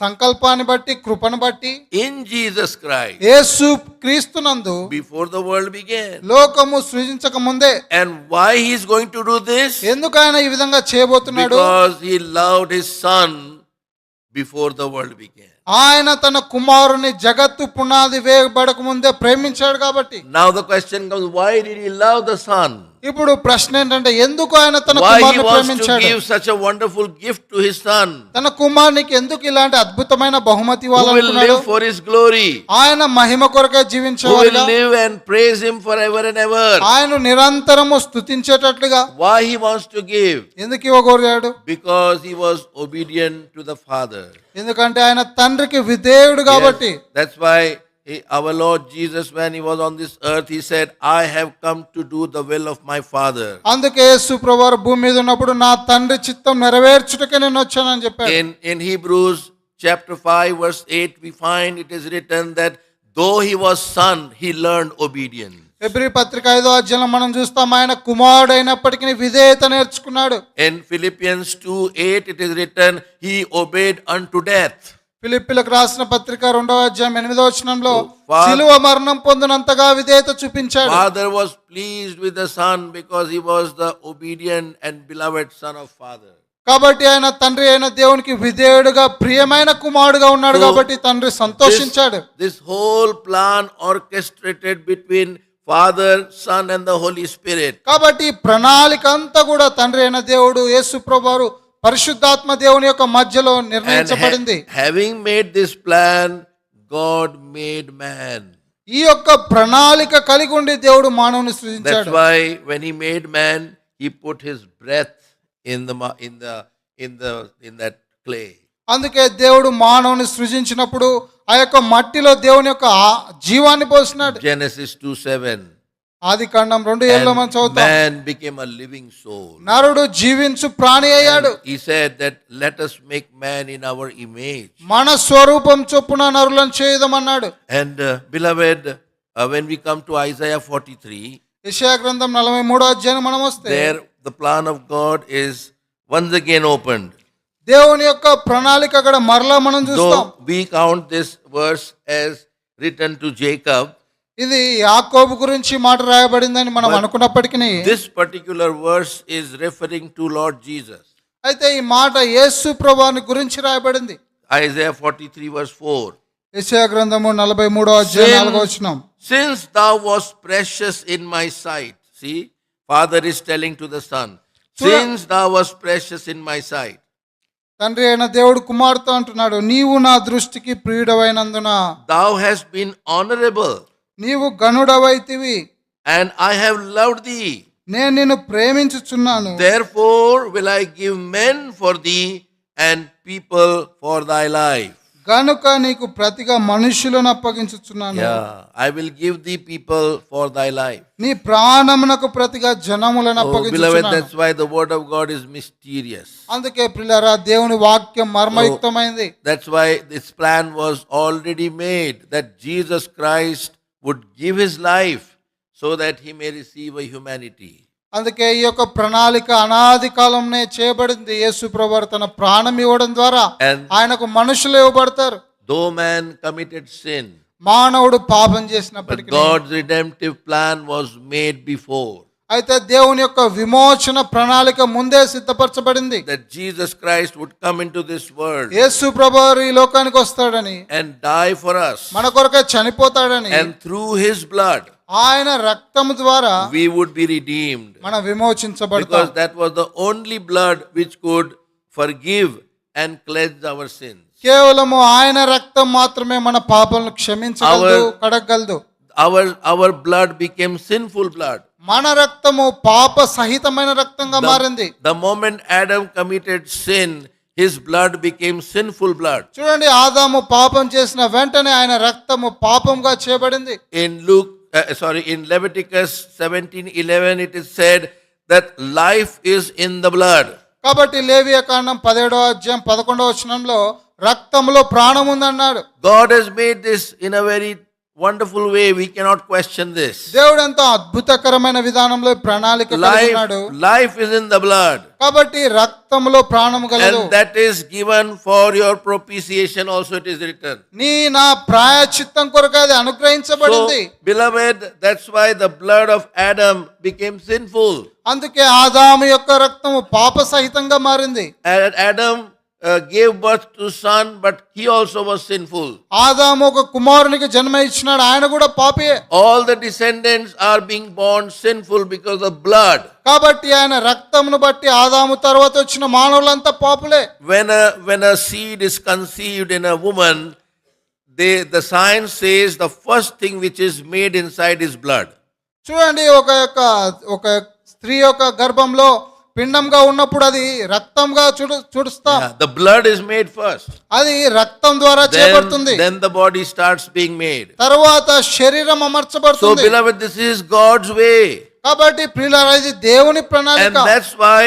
సంకల్పాన్ని బట్టి కృపను బట్టి in Jesus Christ యేసు క్రీస్తునందు before the world began. లోకము సృజించక ముందే. And why he is going to do this? ఎందుకు ఆయన ఈ విధంగా చేయబోతున్నాడు? Because he loved his son before the world began. ఆయన తన కుమారుని జగత్తు పునాది వేయబడక ముందే ప్రేమించాడు కాబట్టి. Now the question comes, why did he love the son? ఇప్పుడు ప్రశ్న ఏంటంటే ఎందుకు ఆయన తన Why he కుమారుని wants to ప్రేమించాడు? give such a wonderful gift to his son, తన కుమారునికి ఎందుకు ఇలాంటి అద్భుతమైన బహుమతి who will ఇవ్వాలనుకున్నాడు? live for his glory, ఆయన మహిమ కొరకే who will జీవించేవాడుగా, live and praise him forever and ever. ఆయన నిరంతరము స్తుతించేటట్లుగా Why he wants to give? ఎందుకు ఇవ్వగోరాడు? Because he was obedient to the Father. ఎందుకంటే ఆయన తండ్రికి విధేయుడు కాబట్టి. Yes, that's why our Lord Jesus, when he was on this earth, he said, I have come to do the will of my Father. అందుకే యేసు ప్రభువారు భూమి మీద ఉన్నప్పుడు నా తండ్రి చిత్తం నెరవేర్చుటకే నేను వచ్చానని చెప్పాడు. In Hebrews chapter 5 verse 8, we find it is written that though he was son, he learned obedience. Hebrew పత్రిక 5వ అధ్యాయంలో మనం చూస్తాం ఆయన కుమారుడు అయినప్పటికీ విధేయత నేర్చుకున్నాడు. In Philippians 2:8, it is written, he obeyed unto death. ఫిలిప్పీలకు రాసిన పత్రిక 2వ అధ్యాయం 8వ వచనంలో Father- సిలువ మరణం పొందినంతగా విధేయత చూపించాడు. Father was pleased with the son because he was the obedient and beloved son of Father. కాబట్టి ఆయన తండ్రి అయిన దేవునికి విధేయుడుగా ప్రియమైన కుమారుడుగా ఉన్నాడు So, కాబట్టి తండ్రి సంతోషించాడు. This whole plan orchestrated between Father, Son and the Holy Spirit. కాబట్టి ఈ ప్రణాళిక అంతా కూడా తండ్రి అయిన దేవుడు యేసు ప్రభువారు పరిశుద్ధాత్మ దేవుని యొక్క మధ్యలో And నిర్ణయించబడింది. having made this plan, God made man. ఈ యొక్క ప్రణాళిక కలిగి ఉండి దేవుడు మానవుని That's సృజించాడు. why when he made man, he put his breath in that clay. అందుకే దేవుడు మానవుని సృజించినప్పుడు ఆ యొక్క మట్టిలో దేవుని యొక్క జీవాన్ని పోసినాడు. Genesis 2:7. ఆది కాండం 2:7లో మనం And చదువుతాం. man became a living soul. నరుడు జీవించు ప్రాణి అయ్యాడు. He said that let us make man in our image. మన స్వరూపం చొప్పున నరులను చేయదమన్నాడు. And beloved, when we come to Isaiah 43, యెషయా గ్రంథం 43వ అధ్యాయం మనం వస్తే there the plan of God is once again opened. దేవుని యొక్క ప్రణాళిక అక్కడ మరలా మనం చూస్తాం. Though we count this verse as written to Jacob, ఇది యాకోబు గురించి మాట రాయబడిందని మనం అనుకున్నప్పటికీ this particular verse is referring to Lord Jesus. అయితే ఈ మాట యేసు ప్రభువుని గురించి రాయబడింది. Isaiah 43 verse 4. యెషయా గ్రంథము 43వ అధ్యాయం 4వ వచనం. Since thou wast precious in my sight. See, Father is telling to the Son, since thou wast precious in my sight. తండ్రి అయిన దేవుడు కుమార్తె అంటున్నాడు, నీవు నా దృష్టికి ప్రియుడవైనందున Thou hast been honorable, నీవు గనుడవైతివి, and I have loved thee. నేను నిన్ను ప్రేమించుచున్నాను. Therefore will I give men for thee and people for thy life. గనుక నీకు ప్రతిగా మనుషులను అప్పగించుచున్నాను. Yeah, I will give thee people for thy life. నీ ప్రాణమునకు ప్రతిగా జనములను Oh, beloved, అప్పగించుచున్నాను. that's why the word of God is mysterious. అందుకే ప్రియులారా దేవుని వాక్యం మర్మయుక్తమైంది. That's why this plan was already made, that Jesus Christ would give his life so that he may receive a humanity. అందుకే ఈ యొక్క ప్రణాళిక అనాది కాలంనే చేయబడింది. యేసు ప్రభువారు తన ప్రాణం ఇవ్వడం ద్వారా And ఆయనకు మనుషులు ఇవ్వబడతారు. though man committed sin, మానవుడు పాపం but చేసినప్పటికీ God's redemptive plan was made before. అయితే దేవుని యొక్క విమోచన ప్రణాళిక ముందే సిద్ధపరచబడింది. That Jesus Christ would come into this world యేసు ప్రభువారు ఈ లోకానికి వస్తాడని, and die for us. మన కొరకే చనిపోతాడని, And through his blood, ఆయన రక్తము ద్వారా we would be redeemed. మనం విమోచించబడతాం. Because that was the only blood which could forgive and cleanse our sins. కేవలము ఆయన రక్తం మాత్రమే మన పాపాలను క్షమించగలదు, కడగగలదు. Our blood became sinful blood. మన రక్తము పాప సహితమైన రక్తంగా మారింది. The moment Adam committed sin, his blood became sinful blood. చూడండి, ఆదాము పాపం చేసిన వెంటనే ఆయన రక్తము పాపంగా చేయబడింది. In Leviticus 17:11 it is said that life is in the blood. కాబట్టి లేవియ కాండం 17వ అధ్యాయం 11వ వచనంలో రక్తంలో ప్రాణం ఉందన్నాడు. God has made this in a very wonderful way. We cannot question this. దేవుడు ఎంతో అద్భుతకరమైన విధానంలో ఈ ప్రణాళిక కలిగి ఉన్నాడు. Life is in the blood. కాబట్టి రక్తంలో ప్రాణం గలదు. And that is given for your propitiation also, it is written. నా ప్రాయశ్చిత్తం కొరకు అది అనుగ్రహించబడింది. So, beloved, that's why the blood of Adam became sinful. అందుకే ఆదాము యొక్క రక్తము పాప సహితంగా మారింది. And Adam gave birth to son, but he also was sinful. ఆదాము ఒక కుమారునికి జన్మ ఇచ్చినాడు, ఆయన కూడా పాపియే. All the descendants are being born sinful because of blood. కాబట్టి ఆయన రక్తమును బట్టి ఆదాము తర్వాత వచ్చిన మానవులంతా పాపులే. When a seed is conceived in a woman, the science says the first thing which is made inside is blood. చూడండి, ఒక స్త్రీ యొక్క గర్భంలో పిండంగా ఉన్నప్పుడు అది రక్తంగా చూడుస్తాం. The blood is made first. అది రక్తం ద్వారా చేయబడుతుంది. Then the body starts being made. తర్వాత శరీరం So అమర్చబడుతుంది. beloved, this is God's way. కాబట్టి ప్రియులారా, ఇది దేవుని And ప్రణాళిక. that's why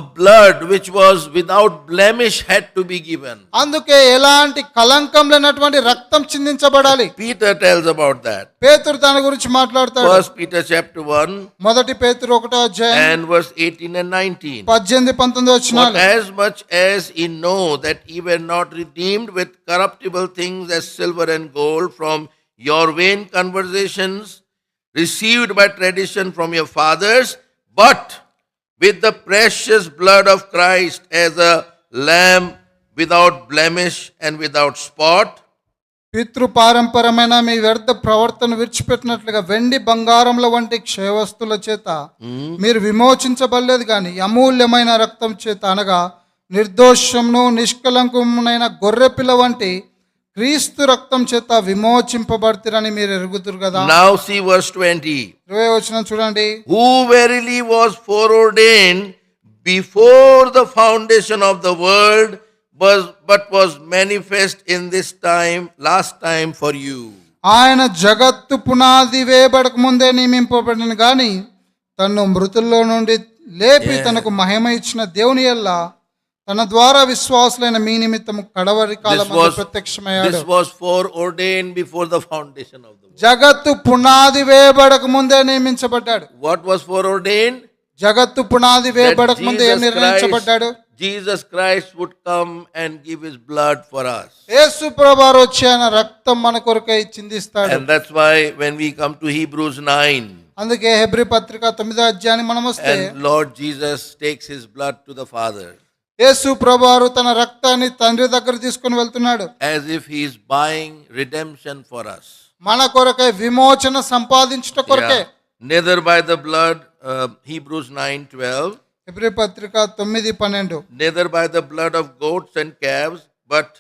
a blood which was without blemish had to be given. అందుకే ఎలాంటి కలంకం లేనటువంటి రక్తం చిందించబడాలి. Peter tells about that. పేతురు దాని గురించి మాట్లాడతాడు. 1 Peter chapter 1 మొదటి పేతురు 1వ అధ్యాయం and verse 18 and 19. 18, 19 For వచనాలు. as much as ye know that ye were not redeemed with corruptible things as silver and gold from your vain conversations received by tradition from your fathers, but with the precious blood of Christ as a lamb without blemish and without spot. పితృపారంపరమైన మీ వ్యర్థ ప్రవర్తన విడిచిపెట్టినట్లుగా వెండి బంగారముల వంటి క్షయవస్తుల చేత మీరు విమోచించబడలేదు కానీ అమూల్యమైన రక్తం చేత, అనగా నిర్దోషమును నిష్కలంకమునైన గొర్రెపిల్ల వంటి క్రీస్తు రక్తం చేత విమోచింపబడతారని మీరు ఎరుగుదురు కదా. Now see verse 20. 20వ వచనం చూడండి. Who verily was foreordained before the foundation of the world, but was manifest in this time, last time for you. ఆయన జగత్తు పునాది వేయబడక ముందే నియమింపబడిన గాని తన్ను మృతుల్లో నుండి లేపి తనకు మహిమ ఇచ్చిన దేవుని యెల్ల తన ద్వారా విశ్వాసులైన మీ నిమిత్తము కడవరి కాలమందు ప్రత్యక్షమయ్యాడు. This was foreordained before the foundation of the world. జగత్తు పునాది వేయబడక ముందే నియమించబడ్డాడు. What was foreordained? జగత్తు పునాది వేయబడక ముందే ఏం నిర్ణయించబడ్డాడు? Jesus Christ would come and give his blood for us. యేసు ప్రభువారు వచ్చి ఆయన రక్తం మన కొరకై చిందిస్తాడు. And that's why when we come to Hebrews 9, అందుకే హెబ్రీ పత్రిక 9వ అధ్యాయానికి మనం వస్తే and Lord Jesus takes his blood to the Father, యేసు ప్రభువారు తన రక్తాన్ని తండ్రి దగ్గర తీసుకొని వెళ్తున్నాడు. as if he is buying redemption for us. మన కొరకై విమోచన సంపాదించుట కొరకే. Neither by the blood, Hebrews 9:12, Hebrew పత్రిక 9:12, neither by the blood of goats and calves, but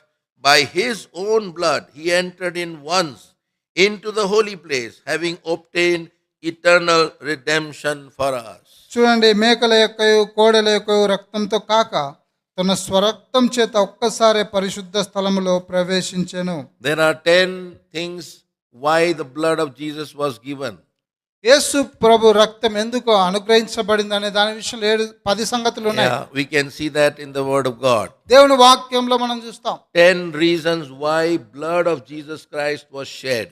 by his own blood he entered in once into the holy place, having obtained eternal redemption for us. చూడండి, మేకల యొక్కయు కోడెల యొక్కయు రక్తంతో కాక తన స్వరక్తం చేత ఒక్కసారి పరిశుద్ధ స్థలములో ప్రవేశించెను. There are 10 things why the blood of Jesus was given. యేసు ప్రభు రక్తం ఎందుకు అనుగ్రహించబడింది అనే దాని విషయంలో 10 సంగతులు ఉన్నాయి. We can see that in the word of God. దేవుని వాక్యంలో మనం చూస్తాం. 10 reasons why blood of Jesus Christ was shed.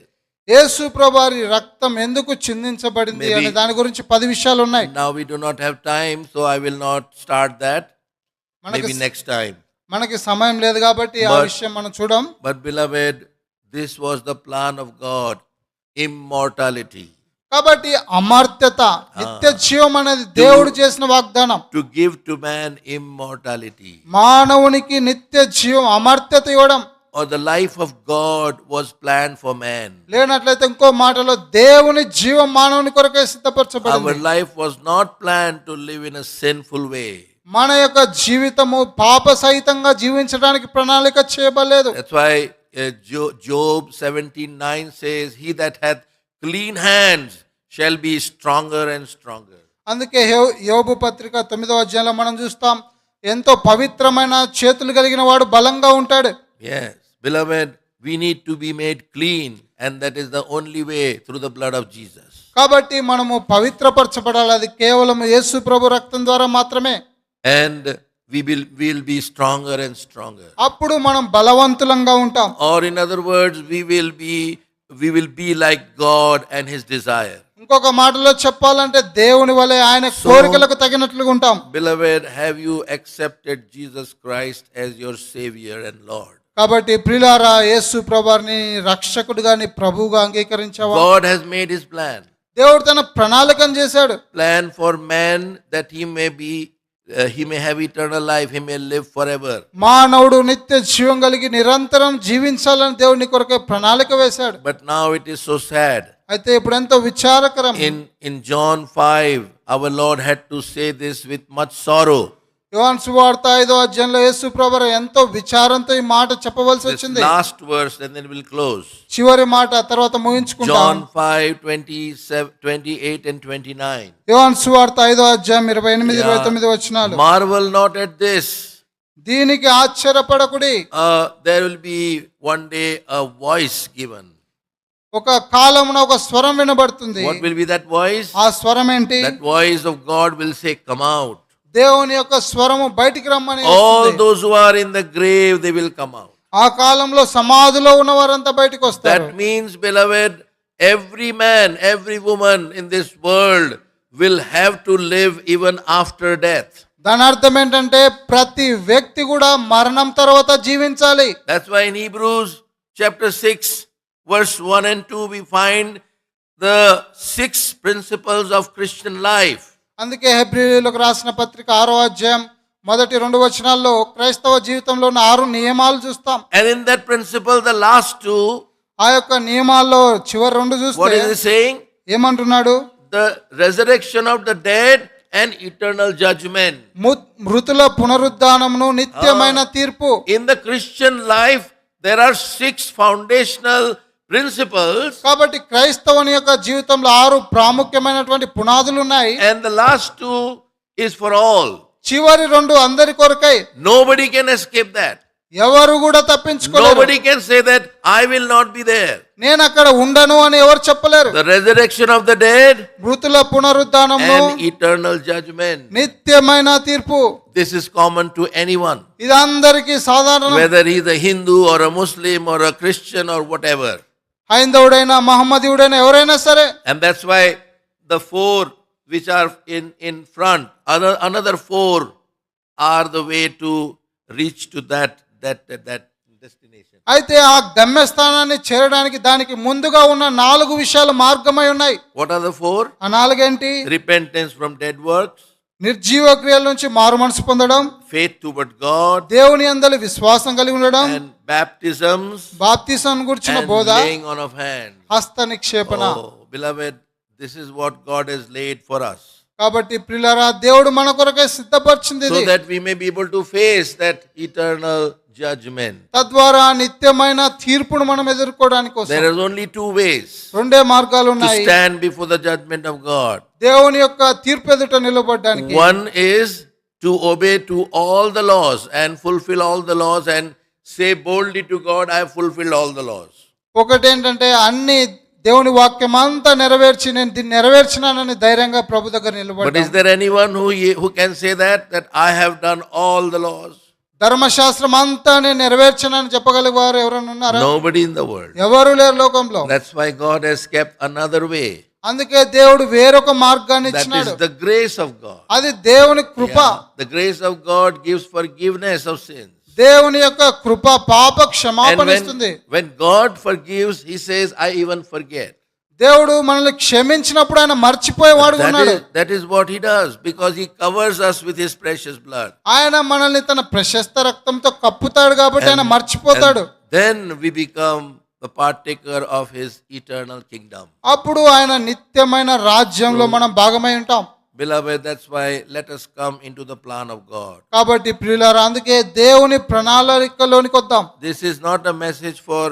యేసు ప్రభువారి రక్తం ఎందుకు చిందించబడింది Maybe- అనే దాని గురించి 10 విషయాలు ఉన్నాయి. Now we do not have time, so I will not start that. మనకి Maybe next time. మనకి సమయం లేదు కాబట్టి ఆ But- విషయం మనం చూడం. But beloved, this was the plan of God, immortality, కాబట్టి అమర్త్యత, నిత్య జీవం అనేది దేవుడు చేసిన వాగ్దానం. to give to man immortality. మానవునికి నిత్య జీవం, అమర్త్యత ఇవ్వడం. Or the life of God was planned for man. లేనట్లయితే ఇంకో మాటలో దేవుని జీవం మానవుని కొరకే Our సిద్ధపరచబడింది. life was not planned to live in a sinful way. మన యొక్క జీవితము పాప సహితంగా జీవించడానికి ప్రణాళిక చేయబడలేదు. That's why Job 17:9 says, "He that hath clean hands shall be stronger and stronger." అందుకే యోబు పత్రిక 9వ అధ్యాయంలో మనం చూస్తాం, ఎంతో పవిత్రమైన చేతులు కలిగిన వాడు బలంగా ఉంటాడు. Yes, beloved, we need to be made clean, and that is the only way through the blood of Jesus. కాబట్టి మనము పవిత్రపరచబడాలి, అది కేవలం యేసు ప్రభు రక్తం ద్వారా మాత్రమే. And we'll be stronger and stronger. అప్పుడు మనం బలవంతులంగా ఉంటాం. Or in other words, we will be like God and His desire. ఇంకొక మాటలో చెప్పాలంటే దేవుని వలె ఆయన So- కోరికలకు తగినట్లుగా ఉంటాం. Beloved, have you accepted Jesus Christ as your Savior and Lord? కాబట్టి ప్రియులారా, యేసు ప్రభువారిని రక్షకుడిగా నీ ప్రభువుగా అంగీకరించావా? God has made His plan. దేవుడు తన ప్రణాళికను చేశాడు. Plan for man that he may have eternal life, he may live forever. మానవుడు నిత్య జీవం కలిగి నిరంతరం జీవించాలని దేవుని కొరకే ప్రణాళిక వేశాడు. But now it is so sad. అయితే ఇప్పుడు ఎంతో విచారకరం. In John 5, our Lord had to say this with much sorrow. యోహాను సువార్త 5వ అధ్యాయంలో యేసు ప్రభువారు ఎంతో విచారంతో ఈ మాట చెప్పవలసి This వచ్చింది. last verse, and then we'll close. చివరి మాట తర్వాత ముగించుకుంటాం. John 5, 28 and 29. యోహాను సువార్త 5వ అధ్యాయం 28, 29 వచనాలు. Marvel not at this. దీనికి ఆశ్చర్యపడకుడి. There will be one day a voice given. ఒక కాలమున ఒక స్వరం వినబడుతుంది. What will be that voice? ఆ స్వరం ఏంటి? That voice of God will say, "Come out." దేవుని యొక్క స్వరము బయటికి రమ్మని All వస్తుంది. those who are in the grave, they will come out. ఆ కాలంలో సమాధిలో ఉన్న వారంతా బయటికి వస్తారు. That means, beloved, every man, every woman in this world will have to live even after death. దాని అర్థం ఏంటంటే ప్రతి వ్యక్తి కూడా మరణం తర్వాత జీవించాలి. That's why in Hebrews chapter 6, verse 1 and 2, we find the 6 principles of Christian life. అందుకే హెబ్రీయులకు రాసిన పత్రిక 6వ అధ్యాయం మొదటి 2 వచనాల్లో క్రైస్తవ జీవితంలో ఉన్న 6 నియమాలు చూస్తాం. And in that principle, the last 2, ఆ యొక్క నియమాల్లో చివరి 2 what చూస్తే is it saying? ఏమంటున్నాడు? The resurrection of the dead and eternal judgment. మృతుల పునరుద్ధానమును నిత్యమైన తీర్పు. In the Christian life, there are 6 foundational principles, కాబట్టి క్రైస్తవుని యొక్క జీవితంలో 6 ప్రాముఖ్యమైనటువంటి పునాదులు ఉన్నాయి. and the last 2 is for all. చివరి 2 అందరి కొరకై. Nobody can escape that. ఎవరు కూడా తప్పించుకోలేరు. Nobody can say that I will not be there. నేను అక్కడ ఉండను అని ఎవరు చెప్పలేరు. The resurrection of the dead మృతుల పునరుద్ధానము, and eternal judgment. నిత్యమైన తీర్పు. This is common to anyone, ఇది అందరికీ సాధారణం. whether he is a Hindu or a Muslim or a Christian or whatever. హైందవుడైనా మహమ్మదీయుడైనా ఎవరైనా సరే. And that's why the 4 which are in front, another 4 are the way to reach to that destination. అయితే ఆ గమ్యస్థానాన్ని చేరడానికి దానికి ముందుగా ఉన్న 4 విషయాలు మార్గమై ఉన్నాయి. What are the 4? ఆ 4 ఏంటి? Repentance from dead works, నిర్జీవ క్రియల నుంచి మారు మనసు పొందడం, faith toward God, దేవుని యందలి విశ్వాసం కలిగి ఉండడం, and baptisms, బాప్తిసం గురించిన and బోధ, laying on of hands. హస్త నిక్షేపణ. Oh, beloved, this is what God has laid for us, కాబట్టి ప్రియులారా, దేవుడు మన కొరకే సిద్ధపరిచింది so ఇది. that we may be able to face that eternal judgment. తద్వారా నిత్యమైన తీర్పును మనం ఎదుర్కోవడానికి కోసం There is only 2 ways 2 మార్గాలు to ఉన్నాయి stand before the judgment of God. దేవుని యొక్క తీర్పు ఎదుట నిలబడడానికి. One is to obey to all the laws and fulfill all the laws and say boldly to God, I have fulfilled all the laws. ఒకటి ఏంటంటే అన్ని దేవుని వాక్యం అంతా నెరవేర్చి నేను దీన్ని నెరవేర్చినానని ధైర్యంగా ప్రభు దగ్గర But is నిలబడ్డాను. there anyone who can say that I have done all the laws? ధర్మశాస్త్రం అంతా నేను నెరవేర్చనని చెప్పగలిగే వారు ఎవరైనా ఉన్నారా? Nobody in the world. ఎవరు లేరు లోకంలో. That's why God has kept another way. అందుకే దేవుడు వేరొక మార్గాన్ని That ఇచ్చినాడు. is the grace of God. అది దేవుని కృప. Yeah. The grace of God gives forgiveness of sins. దేవుని యొక్క కృప పాప And క్షమాపణ ఇస్తుంది. when God forgives, He says, I even forget. దేవుడు మనల్ని క్షమించినప్పుడు ఆయన మర్చిపోయేవాడు ఉన్నాడు. That is what He does, because He covers us with His precious blood. ఆయన మనల్ని తన ప్రశస్త రక్తంతో కప్పుతాడు కాబట్టి ఆయన మర్చిపోతాడు. Then we become the partaker of His eternal kingdom. అప్పుడు ఆయన నిత్యమైన రాజ్యంలో మనం భాగమై ఉంటాం. Beloved, that's why let us come into the plan of God. కాబట్టి ప్రియులారా, అందుకే దేవుని ప్రణాళికలోనికి వద్దాం. This is not a message for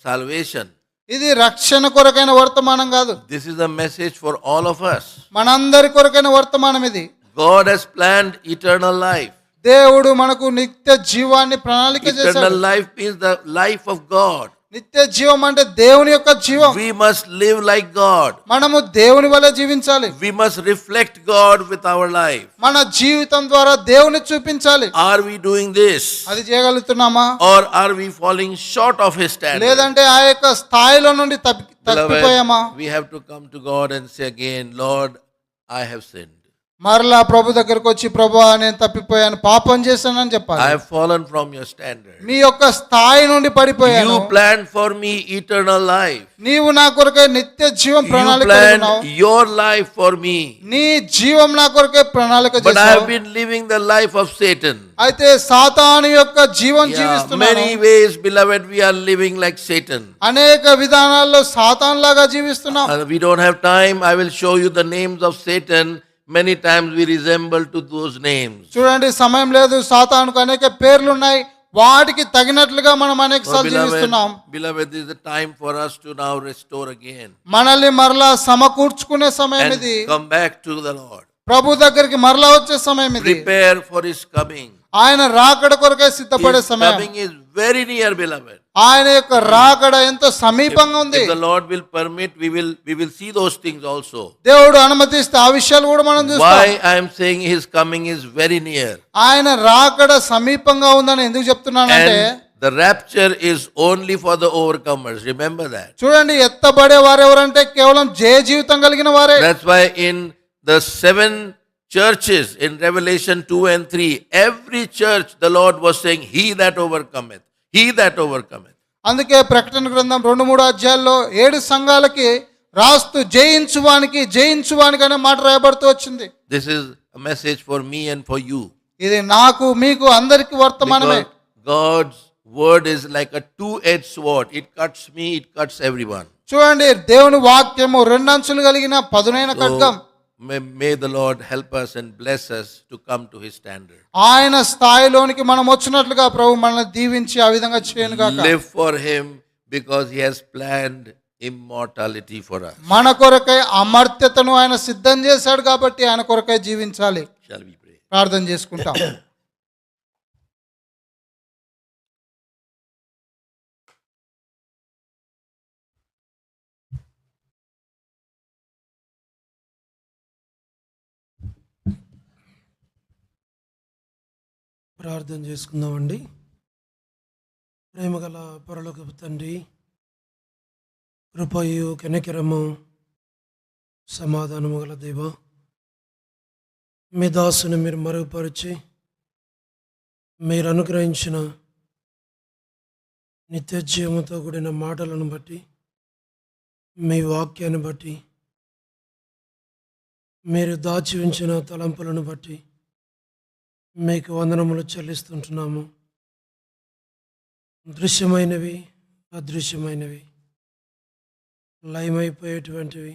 salvation. ఇది రక్షణ కొరకైన వర్తమానం కాదు. This is a message for all of us. మనందరి కొరకైన వర్తమానం ఇది. God has planned eternal life. దేవుడు మనకు నిత్య జీవాన్ని ప్రణాళిక Eternal చేశాడు. life means the life of God. నిత్య జీవం అంటే దేవుని యొక్క జీవం. We must live like God. మనము దేవుని వలె జీవించాలి. We must reflect God with our life. మన జీవితం ద్వారా దేవుని చూపించాలి. Are we doing this? అది చేయగలుగుతున్నామా? Or are we falling short of His standard? లేదంటే ఆ యొక్క స్థాయిలో నుండి తప్పిపోయామా? Beloved, we have to come to God and say again, Lord, I have sinned. మరలా ప్రభు దగ్గరకు వచ్చి, ప్రభువా నేను తప్పిపోయాను, పాపం చేశానని చెప్పాలి. I have fallen from your standard. మీ యొక్క స్థాయి నుండి పడిపోయాను. You planned for me eternal life. నీవు నా కొరకే నిత్య జీవం You ప్రణాళిక planned చేస్తున్నావు. your life for me. నీ జీవం నా కొరకే ప్రణాళిక But I చేశావు. have been living the life of Satan. అయితే సాతాను యొక్క జీవం Yeah, జీవిస్తున్నాను. many ways, beloved, we are living like Satan. అనేక విధానాల్లో సాతాను లాగా జీవిస్తున్నాం. We don't have time. I will show you the names of Satan. Many times we resemble to those names. చూడండి, సమయం లేదు. సాతానుకు అనేక పేర్లు ఉన్నాయి. వాటికి తగినట్లుగా మనం అనేక Oh, సార్లు జీవిస్తున్నాం. beloved, this is the time for us to now restore again మనల్ని మరలా సమకూర్చుకునే సమయం and ఇది. come back to the Lord. ప్రభు దగ్గరికి మరలా వచ్చే సమయం ఇది. Prepare for His coming. ఆయన రాకడ కొరకే సిద్ధపడే His సమయం. coming is very near, beloved. ఆయన యొక్క రాకడ ఎంతో సమీపంగా ఉంది. If the Lord will permit, we will see those things also. దేవుడు అనుమతిస్తే ఆ విషయాలు కూడా మనం చూస్తాం. Why I am saying His coming is very near. ఆయన రాకడ సమీపంగా ఉందని ఎందుకు చెప్తున్నానంటే, And the rapture is only for the overcomers. Remember that. చూడండి, ఎత్తబడే వారు ఎవరంటే కేవలం జయ జీవితం కలిగిన వారే. That's why in the 7 churches in Revelation 2 and 3, every church the Lord was saying, He that overcometh, He that overcometh. అందుకే ప్రకటన గ్రంథం 2-3 అధ్యాయాల్లో 7 సంఘాలకి రాస్తూ జయించువానికి అనే మాట రాయబడుతూ వచ్చింది. This is a message for me and for you. ఇది నాకు మీకు అందరికి వర్తమానమే. Because God's word is like a two-edged sword. It cuts me, it cuts everyone. చూడండి, దేవుని వాక్యము 2 అంచులు కలిగిన పదునైన ఖడ్గం. May the Lord help us and bless us to come to His standard. ఆయన స్థాయిలోనికి మనం వచ్చినట్లుగా ప్రభు మనల్ని దీవించి ఆ విధంగా చేయను గాక. Live for Him because He has planned immortality for us. మన కొరకై అమర్త్యతను ఆయన సిద్ధం చేశాడు కాబట్టి ఆయన కొరకై జీవించాలి. Shall we pray? ప్రార్థన చేసుకుంటాం. ప్రార్థన చేసుకుందామండి. ప్రేమగల పరలోకపు తండ్రి, కృపయు కనికరము సమాధానము గల దేవ, మీ దాసుని మీరు మరుగుపరిచి మీరు అనుగ్రహించిన నిత్య జీవముతో కూడిన మాటలను బట్టి, మీ వాక్యాన్ని బట్టి, మీరు దాచి ఉంచిన తలంపులను బట్టి మీకు వందనములు చెల్లిస్తుంటున్నాము. దృశ్యమైనవి, అదృశ్యమైనవి, లయమైపోయేటువంటివి,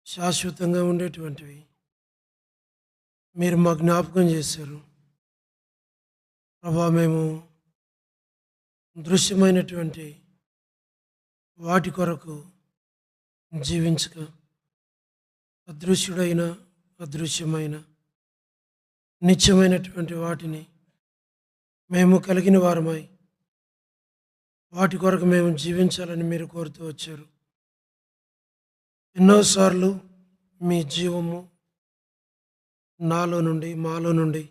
శాశ్వతంగా ఉండేటువంటివి మీరు మా జ్ఞాపకం చేశారు ప్రభా. మేము దృశ్యమైనటువంటి వాటి కొరకు జీవించక అదృశ్యుడైన అదృశ్యమైన నిత్యమైనటువంటి వాటిని మేము కలిగిన వారమై వాటి కొరకు మేము జీవించాలని మీరు కోరుతూ వచ్చారు. ఎన్నోసార్లు మీ జీవము నాలో నుండి మాలో నుండి